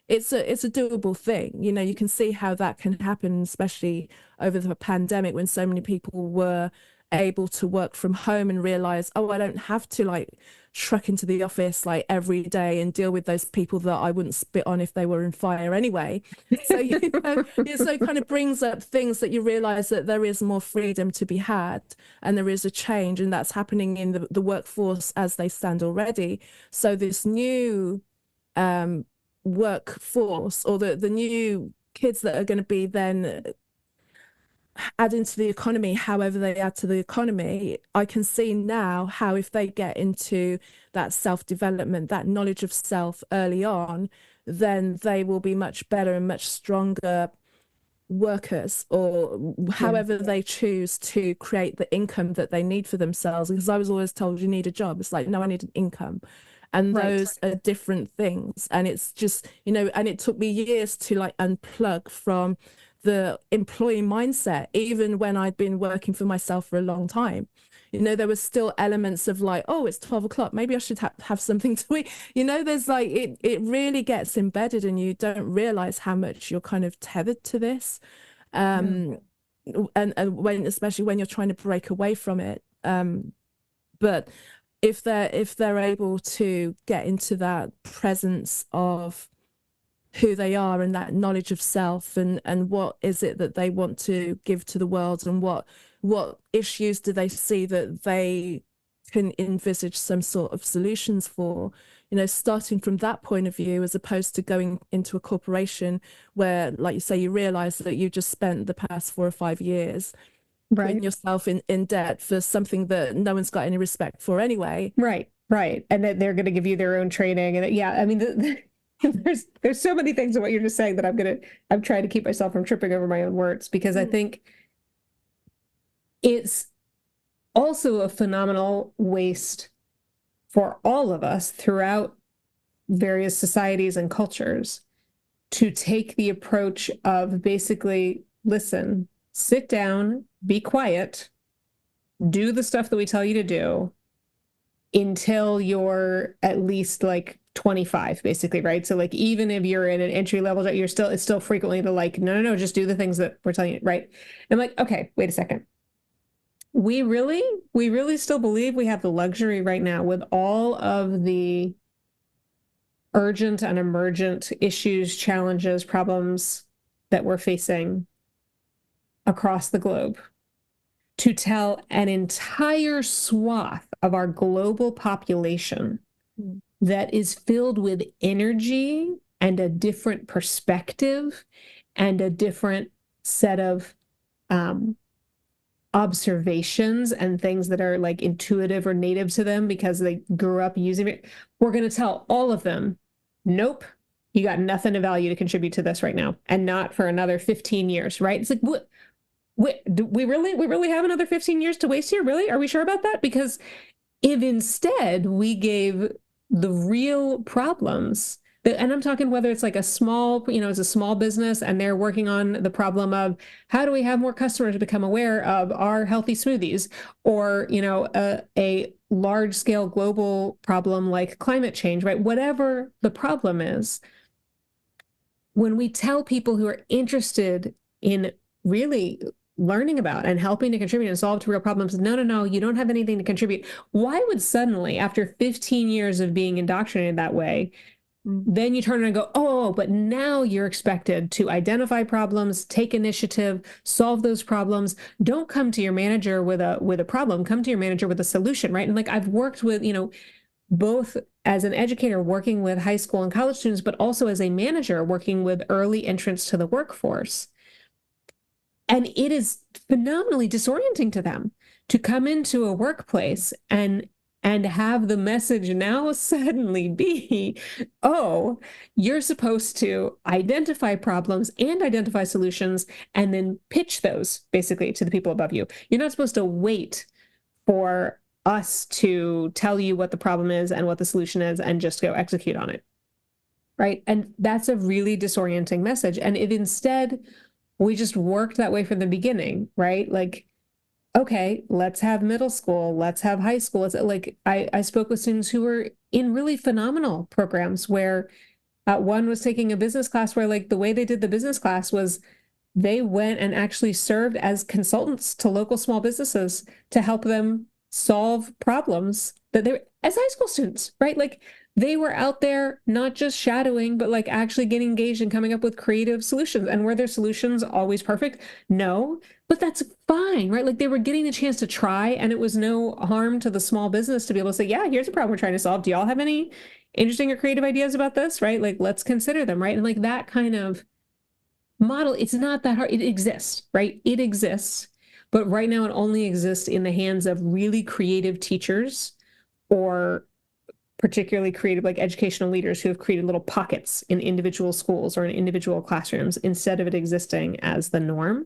it's a doable thing. You know, you can see how that can happen, especially over the pandemic when so many people were able to work from home and realize, oh, I don't have to like truck into the office like every day and deal with those people that I wouldn't spit on if they were in fire anyway. So, you know, so it kind of brings up things that you realize that there is more freedom to be had and there is a change, and that's happening in the workforce as they stand already. So this new workforce, or the new kids that are going to be then add into the economy, however they add to the economy, I can see now how if they get into that self-development, that knowledge of self early on, then they will be much better and much stronger workers, or however they choose to create the income that they need for themselves. Because I was always told you need a job. It's like, no, I need an income. And those are different things. And it's just, you know, and it took me years to like unplug from the employee mindset, even when I'd been working for myself for a long time. You know, there was still elements of like, oh, it's 12 o'clock. Maybe I should have something to eat. You know, there's like, it really gets embedded and you don't realize how much you're kind of tethered to this. And when, especially when you're trying to break away from it. But if they're able to get into that presence of who they are and that knowledge of self, and what is it that they want to give to the world, and what issues do they see that they can envisage some sort of solutions for, you know, starting from that point of view, as opposed to going into a corporation where, like you say, you realize that you just spent the past 4 or 5 years putting yourself in debt for something that no one's got any respect for anyway. Right. And that they're going to give you their own training. And I mean, there's so many things in what you're just saying that I'm trying to keep myself from tripping over my own words, because I think it's also a phenomenal waste for all of us throughout various societies and cultures to take the approach of basically, listen, sit down, be quiet, do the stuff that we tell you to do until you're at least like 25, basically, right? So like, even if you're in an entry level, it's still frequently the like, no, just do the things that we're telling you, right? I'm like, okay, wait a second. We really still believe we have the luxury right now, with all of the urgent and emergent issues, challenges, problems that we're facing across the globe, to tell an entire swath of our global population that is filled with energy and a different perspective and a different set of observations and things that are like intuitive or native to them because they grew up using it. We're going to tell all of them, nope, you got nothing of value to contribute to this right now, and not for another 15 years, right? It's like, what? Do we really have another 15 years to waste here? Really? Are we sure about that? Because if instead we gave the real problems, and I'm talking whether it's like a small, it's a small business and they're working on the problem of how do we have more customers become aware of our healthy smoothies, or, a large scale global problem like climate change, right? Whatever the problem is, when we tell people who are interested in really learning about and helping to contribute and solve to real problems, no, you don't have anything to contribute. Why would suddenly, after 15 years of being indoctrinated that way, then you turn around and go, oh, but now you're expected to identify problems, take initiative, solve those problems. Don't come to your manager with a problem, come to your manager with a solution, right? And like, I've worked with, both as an educator working with high school and college students, but also as a manager working with early entrants to the workforce. And it is phenomenally disorienting to them to come into a workplace and have the message now suddenly be, oh, you're supposed to identify problems and identify solutions and then pitch those basically to the people above you. You're not supposed to wait for us to tell you what the problem is and what the solution is and just go execute on it. Right. And that's a really disorienting message. And it instead, we just worked that way from the beginning, right? Like, okay, let's have middle school, let's have high school. It's like I spoke with students who were in really phenomenal programs where one was taking a business class where like the way they did the business class was they went and actually served as consultants to local small businesses to help them solve problems that they were as high school students, right? Like they were out there not just shadowing, but like actually getting engaged and coming up with creative solutions. And were their solutions always perfect? No, but that's fine, right? Like they were getting the chance to try, and it was no harm to the small business to be able to say, yeah, here's a problem we're trying to solve. Do y'all have any interesting or creative ideas about this, right? Like, let's consider them, right? And like that kind of model, it's not that hard. It exists, right? It exists. But right now it only exists in the hands of really creative teachers or particularly creative, like educational leaders who have created little pockets in individual schools or in individual classrooms instead of it existing as the norm,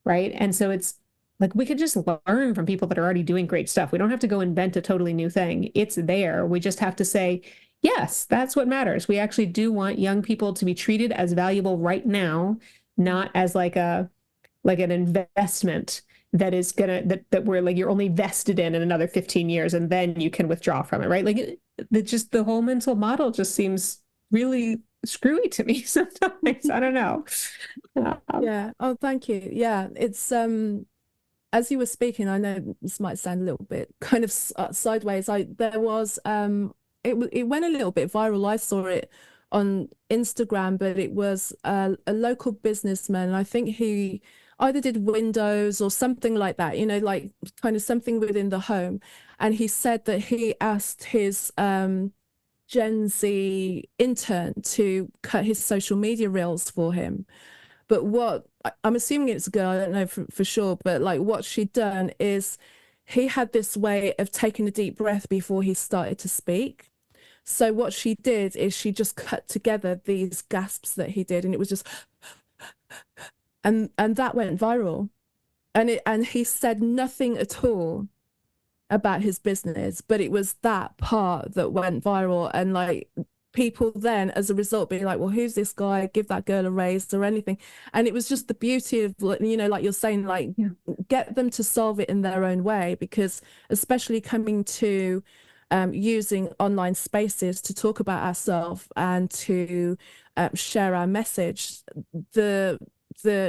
right? And so it's like we could just learn from people that are already doing great stuff. We don't have to go invent a totally new thing. It's there. We just have to say, yes, that's what matters. We actually do want young people to be treated as valuable right now, not as like an investment that is gonna that we're like you're only vested in another 15 years and then you can withdraw from it, right? Like just the whole mental model just seems really screwy to me sometimes. I don't know. Yeah. Oh, thank you. Yeah, it's as you were speaking, I know this might sound a little bit kind of sideways. There was it went a little bit viral. I saw it on Instagram, but it was a local businessman, and I think he either did windows or something like that, you know, like kind of something within the home. And he said that he asked his Gen Z intern to cut his social media reels for him. But what I'm assuming it's a girl, I don't know for sure, but like what she'd done is he had this way of taking a deep breath before he started to speak. So what she did is she just cut together these gasps that he did, and it was just, and that went viral. And he said nothing at all about his business, but it was that part that went viral. And like people then, as a result, being like, well, who's this guy? Give that girl a raise or anything. And it was just the beauty of, you know, like you're saying, like get them to solve it in their own way, because especially coming to using online spaces to talk about ourselves and to share our message, the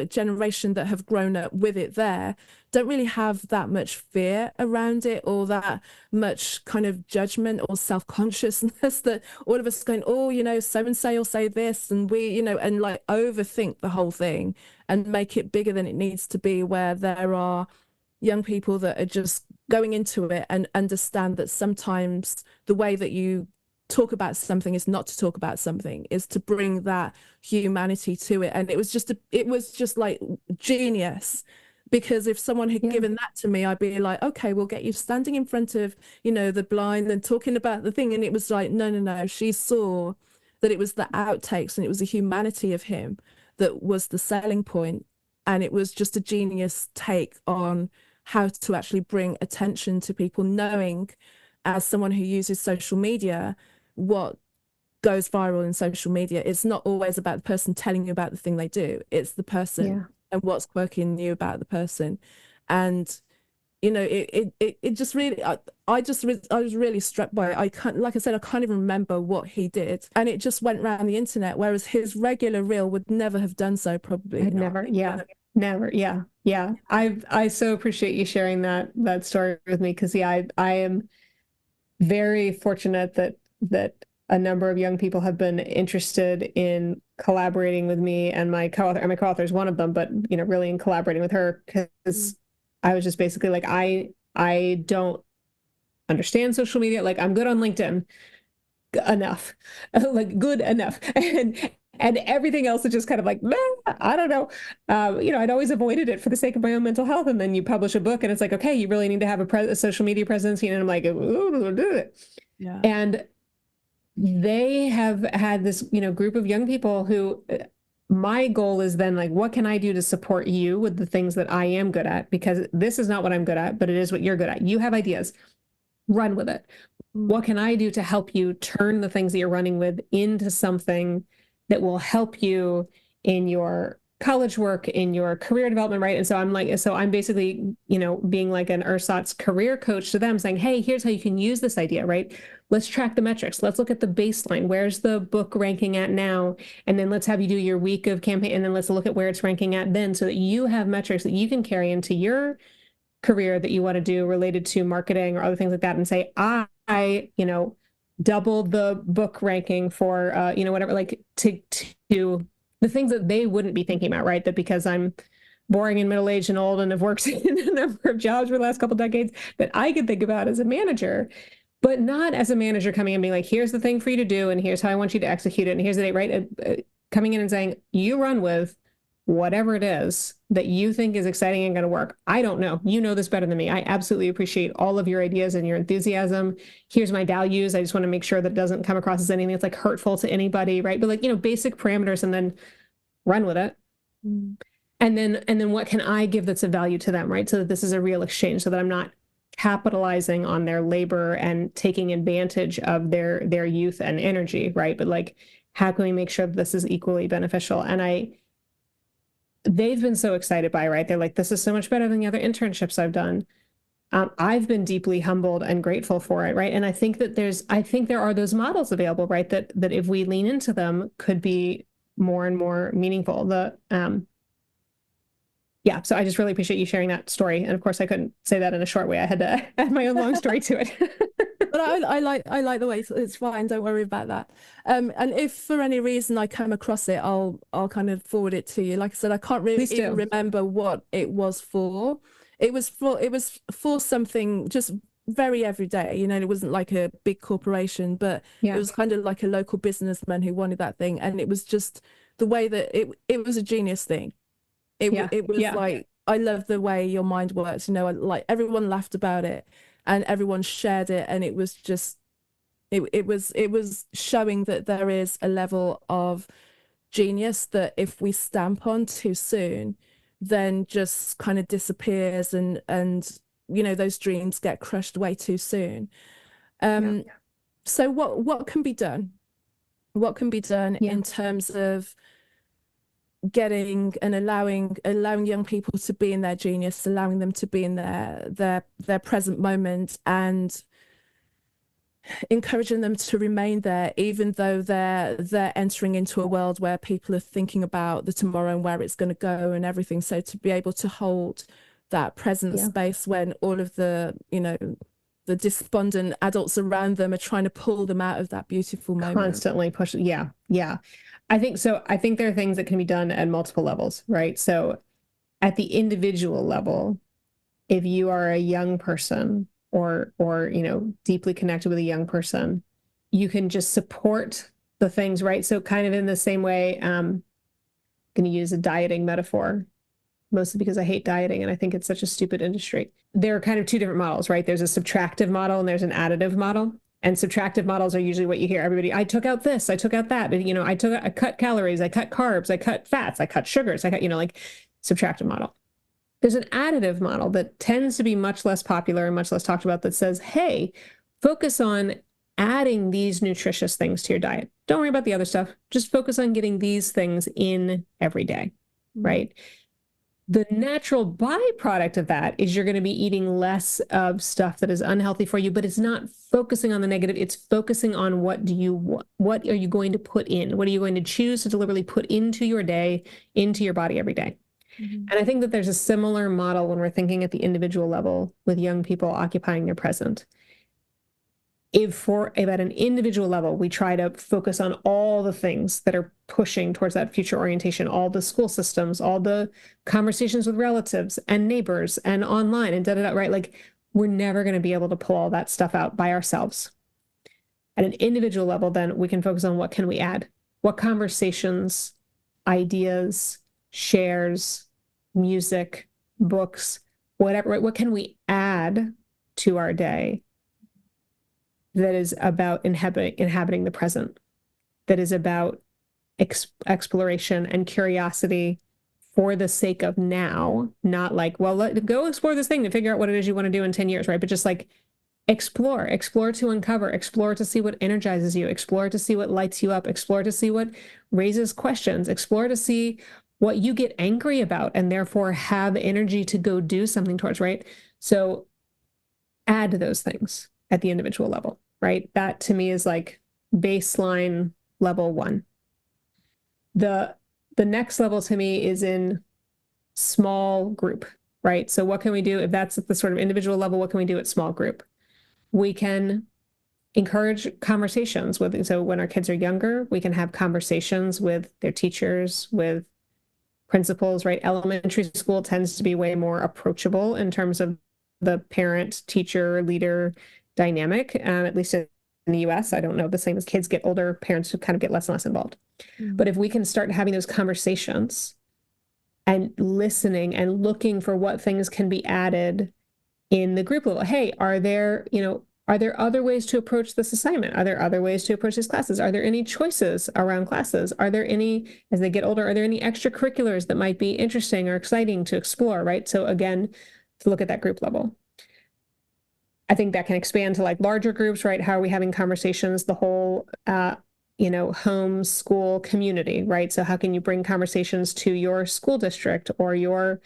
generation that have grown up with it there don't really have that much fear around it or that much kind of judgment or self-consciousness that all of us going, oh, you know, so and so will say this, and we, you know, and like overthink the whole thing and make it bigger than it needs to be, where there are young people that are just going into it and understand that sometimes the way that you talk about something is not to talk about something, is to bring that humanity to it. And it was just like genius, because if someone had given that to me, I'd be like, okay, we'll get you standing in front of, you know, the blind and talking about the thing. And it was like, no, she saw that it was the outtakes and it was the humanity of him that was the selling point. And it was just a genius take on how to actually bring attention to people, knowing as someone who uses social media, what goes viral in social media. It's not always about the person telling you about the thing they do. It's the person and what's quirking you about the person. And, you know, it just really, I was really struck by it. I can't, like I said, I can't even remember what he did. And it just went around the internet, whereas his regular reel would never have done so, probably. Never. Yeah. I so appreciate you sharing that story with me, because I am very fortunate that a number of young people have been interested in collaborating with me and my co-author. And my co-author is one of them, but you know, really in collaborating with her, because I was just basically like, I don't understand social media. Like I'm good on LinkedIn enough, like good enough. And everything else is just kind of like, "Meh, I don't know. I'd always avoided it for the sake of my own mental health. And then you publish a book and it's like, okay, you really need to have a social media presence. And I'm like, ooh. Yeah. And they have had this, group of young people who my goal is then like, what can I do to support you with the things that I am good at? Because this is not what I'm good at, but it is what you're good at. You have ideas, run with it. What can I do to help you turn the things that you're running with into something that will help you in your college work, in your career development, right? And so I'm basically, being like an ersatz career coach to them, saying, hey, here's how you can use this idea, right? Let's track the metrics. Let's look at the baseline. Where's the book ranking at now? And then let's have you do your week of campaign, and then let's look at where it's ranking at then, so that you have metrics that you can carry into your career that you want to do related to marketing or other things like that, and say, I doubled the book ranking for, whatever, like to the things that they wouldn't be thinking about, right? That because I'm boring and middle-aged and old and have worked in a number of jobs for the last couple of decades, that I could think about as a manager, but not as a manager coming and being like, here's the thing for you to do, and here's how I want you to execute it, and here's the date, right? Coming in and saying, you run with whatever it is that you think is exciting and going to work. I don't know. You know this better than me. I absolutely appreciate all of your ideas and your enthusiasm. Here's my values. I just want to make sure that it doesn't come across as anything that's like hurtful to anybody, right? But like, basic parameters, and then run with it. Mm. And then what can I give that's of value to them, right? So that this is a real exchange, so that I'm not capitalizing on their labor and taking advantage of their youth and energy, right? But like, how can we make sure that this is equally beneficial? And they've been so excited by it, right? They're like, this is so much better than the other internships I've done. I've been deeply humbled and grateful for it, right? And I think there are those models available, right? That if we lean into them, could be more and more meaningful. So I just really appreciate you sharing that story. And of course, I couldn't say that in a short way. I had to add my own long story to it. But I like the way it's fine. Don't worry about that. And if for any reason I come across it, I'll kind of forward it to you. Like I said, I can't really even remember what it was for. It was for something just very everyday. It wasn't like a big corporation, but it was kind of like a local businessman who wanted that thing, and it was just the way that it was a genius thing. It was like, I love the way your mind works. Like everyone laughed about it and everyone shared it, and it was just it was showing that there is a level of genius that if we stamp on too soon, then just kind of disappears, and those dreams get crushed way too soon. So what can be done? What can be done in terms of getting and allowing young people to be in their genius, allowing them to be in their present moment, and encouraging them to remain there, even though they're entering into a world where people are thinking about the tomorrow and where it's going to go and everything. So to be able to hold that present space when all of the the despondent adults around them are trying to pull them out of that beautiful moment. Constantly push. Yeah. I think so. I think there are things that can be done at multiple levels, right? So at the individual level, if you are a young person or deeply connected with a young person, you can just support the things, right? So kind of in the same way, I'm going to use a dieting metaphor, mostly because I hate dieting and I think it's such a stupid industry. There are kind of two different models, right? There's a subtractive model and there's an additive model. And subtractive models are usually what you hear everybody, I took out this, I took out that, I cut calories, I cut carbs, I cut fats, I cut sugars, I cut, like subtractive model. There's an additive model that tends to be much less popular and much less talked about, that says, hey, focus on adding these nutritious things to your diet. Don't worry about the other stuff. Just focus on getting these things in every day, right? The natural byproduct of that is you're going to be eating less of stuff that is unhealthy for you, but it's not focusing on the negative. It's focusing on what are you going to put in? What are you going to choose to deliberately put into your day, into your body every day? And I think that there's a similar model when we're thinking at the individual level with young people occupying their present. If at an individual level, we try to focus on all the things that are pushing towards that future orientation, all the school systems, all the conversations with relatives and neighbors and online and right? Like, we're never going to be able to pull all that stuff out by ourselves. At an individual level, then we can focus on what can we add? what conversations, ideas, shares, music, books, whatever, right? What can we add to our day that is about inhabiting the present, that is about exploration and curiosity for the sake of now, not like, well, go explore this thing to figure out what it is you want to do in 10 years, right? But just like explore to uncover, explore to see what energizes you, explore to see what lights you up, explore to see what raises questions, explore to see what you get angry about and therefore have energy to go do something towards, right? So add those things at the individual level, right? That to me is like baseline level one. The next level to me is in small group, right? So what can we do if that's at the sort of individual level? What can we do at small group? We can encourage conversations with, so when our kids are younger, we can have conversations with their teachers, with principals, right? Elementary school tends to be way more approachable in terms of the parent, teacher, leader dynamic, at least in the US. I don't know, the same as kids get older, parents kind of get less and less involved. But if we can start having those conversations and listening and looking for what things can be added in the group level. Hey, are there other ways to approach this assignment? Are there other ways to approach these classes? Are there any choices around classes? Are there any, as they get older, are there any extracurriculars that might be interesting or exciting to explore, right? So again, to look at that group level. I think that can expand to like larger groups, right? How are we having conversations, the whole, home, school, community, right? So how can you bring conversations to your school district or your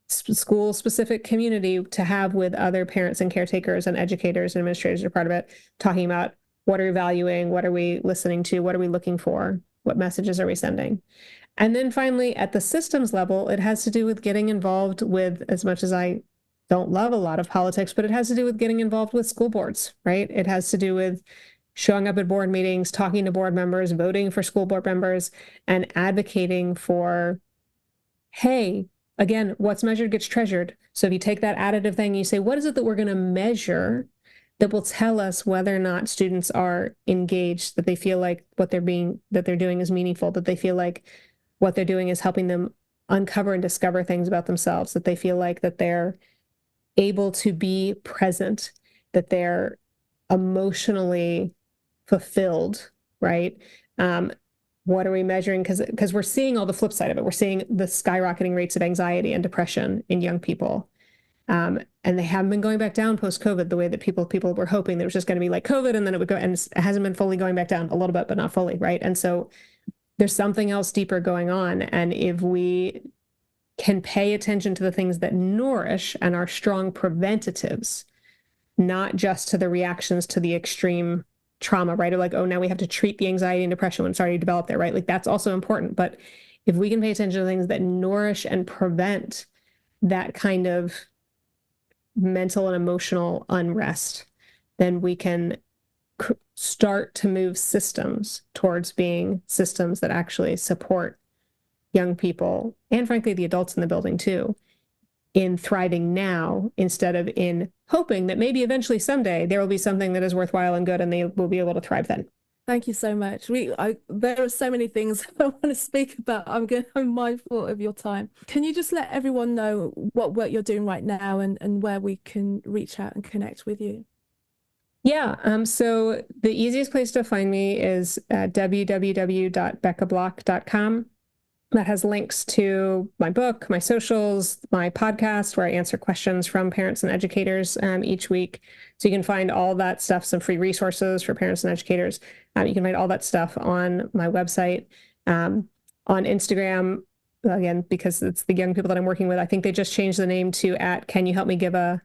school specific community to have with other parents and caretakers and educators and administrators who are part of it, talking about what are we valuing, what are we listening to, what are we looking for, what messages are we sending? And then finally, at the systems level, it has to do with getting involved with, as much as I don't love a lot of politics, but it has to do with getting involved with school boards, right? It has to do with showing up at board meetings, talking to board members, voting for school board members, and advocating for, hey, again, what's measured gets treasured. So if you take that additive thing, you say, what is it that we're going to measure that will tell us whether or not students are engaged, that they feel like that they're doing is meaningful, that they feel like what they're doing is helping them uncover and discover things about themselves, that they feel like that they're able to be present, that they're emotionally fulfilled, right? What are we measuring? Because we're seeing all the flip side of it. We're seeing the skyrocketing rates of anxiety and depression in young people. And they haven't been going back down post-COVID the way that people were hoping there was just going to be like COVID and then it would go, and it hasn't been fully going back down, a little bit, but not fully, right? And so there's something else deeper going on. And if we can pay attention to the things that nourish and are strong preventatives, not just to the reactions to the extreme trauma, right? Or like, oh, now we have to treat the anxiety and depression when it's already developed there, right? Like that's also important. But if we can pay attention to things that nourish and prevent that kind of mental and emotional unrest, then we can start to move systems towards being systems that actually support young people and frankly, the adults in the building too, in thriving now instead of in hoping that maybe eventually someday there will be something that is worthwhile and good and they will be able to thrive then. Thank you so much. There are so many things I want to speak about. I'm mindful of your time. Can you just let everyone know what work you're doing right now and where we can reach out and connect with you? Yeah, so the easiest place to find me is www.beccablock.com. That has links to my book, my socials, my podcast, where I answer questions from parents and educators each week. So you can find all that stuff, some free resources for parents and educators. You can find all that stuff on my website, on Instagram, again, because it's the young people that I'm working with. I think they just changed the name to @CanYouHelpMeGive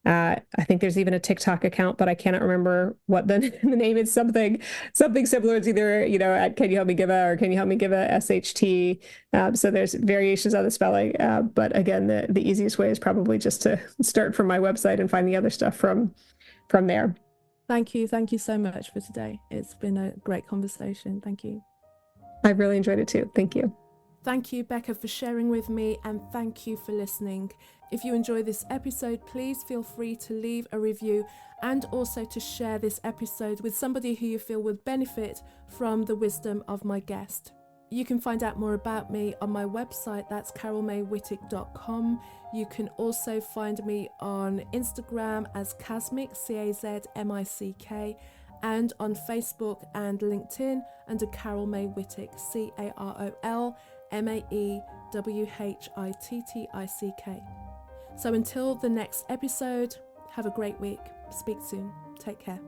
I think there's even a TikTok account, but I cannot remember what the name is. Something similar. It's either, at Can You Help Me Give A or Can You Help Me Give A SHT. So there's variations on the spelling. But again, the easiest way is probably just to start from my website and find the other stuff from there. Thank you. Thank you so much for today. It's been a great conversation. Thank you. I've really enjoyed it too. Thank you. Thank you, Becca, for sharing with me, and thank you for listening. If you enjoy this episode, please feel free to leave a review and also to share this episode with somebody who you feel would benefit from the wisdom of my guest. You can find out more about me on my website, that's carolmaywhittick.com. You can also find me on Instagram as Casmic, Cazmick, and on Facebook and LinkedIn under Carol May Whittick, CarolMaywhittick. So until the next episode, have a great week. Speak soon. Take care.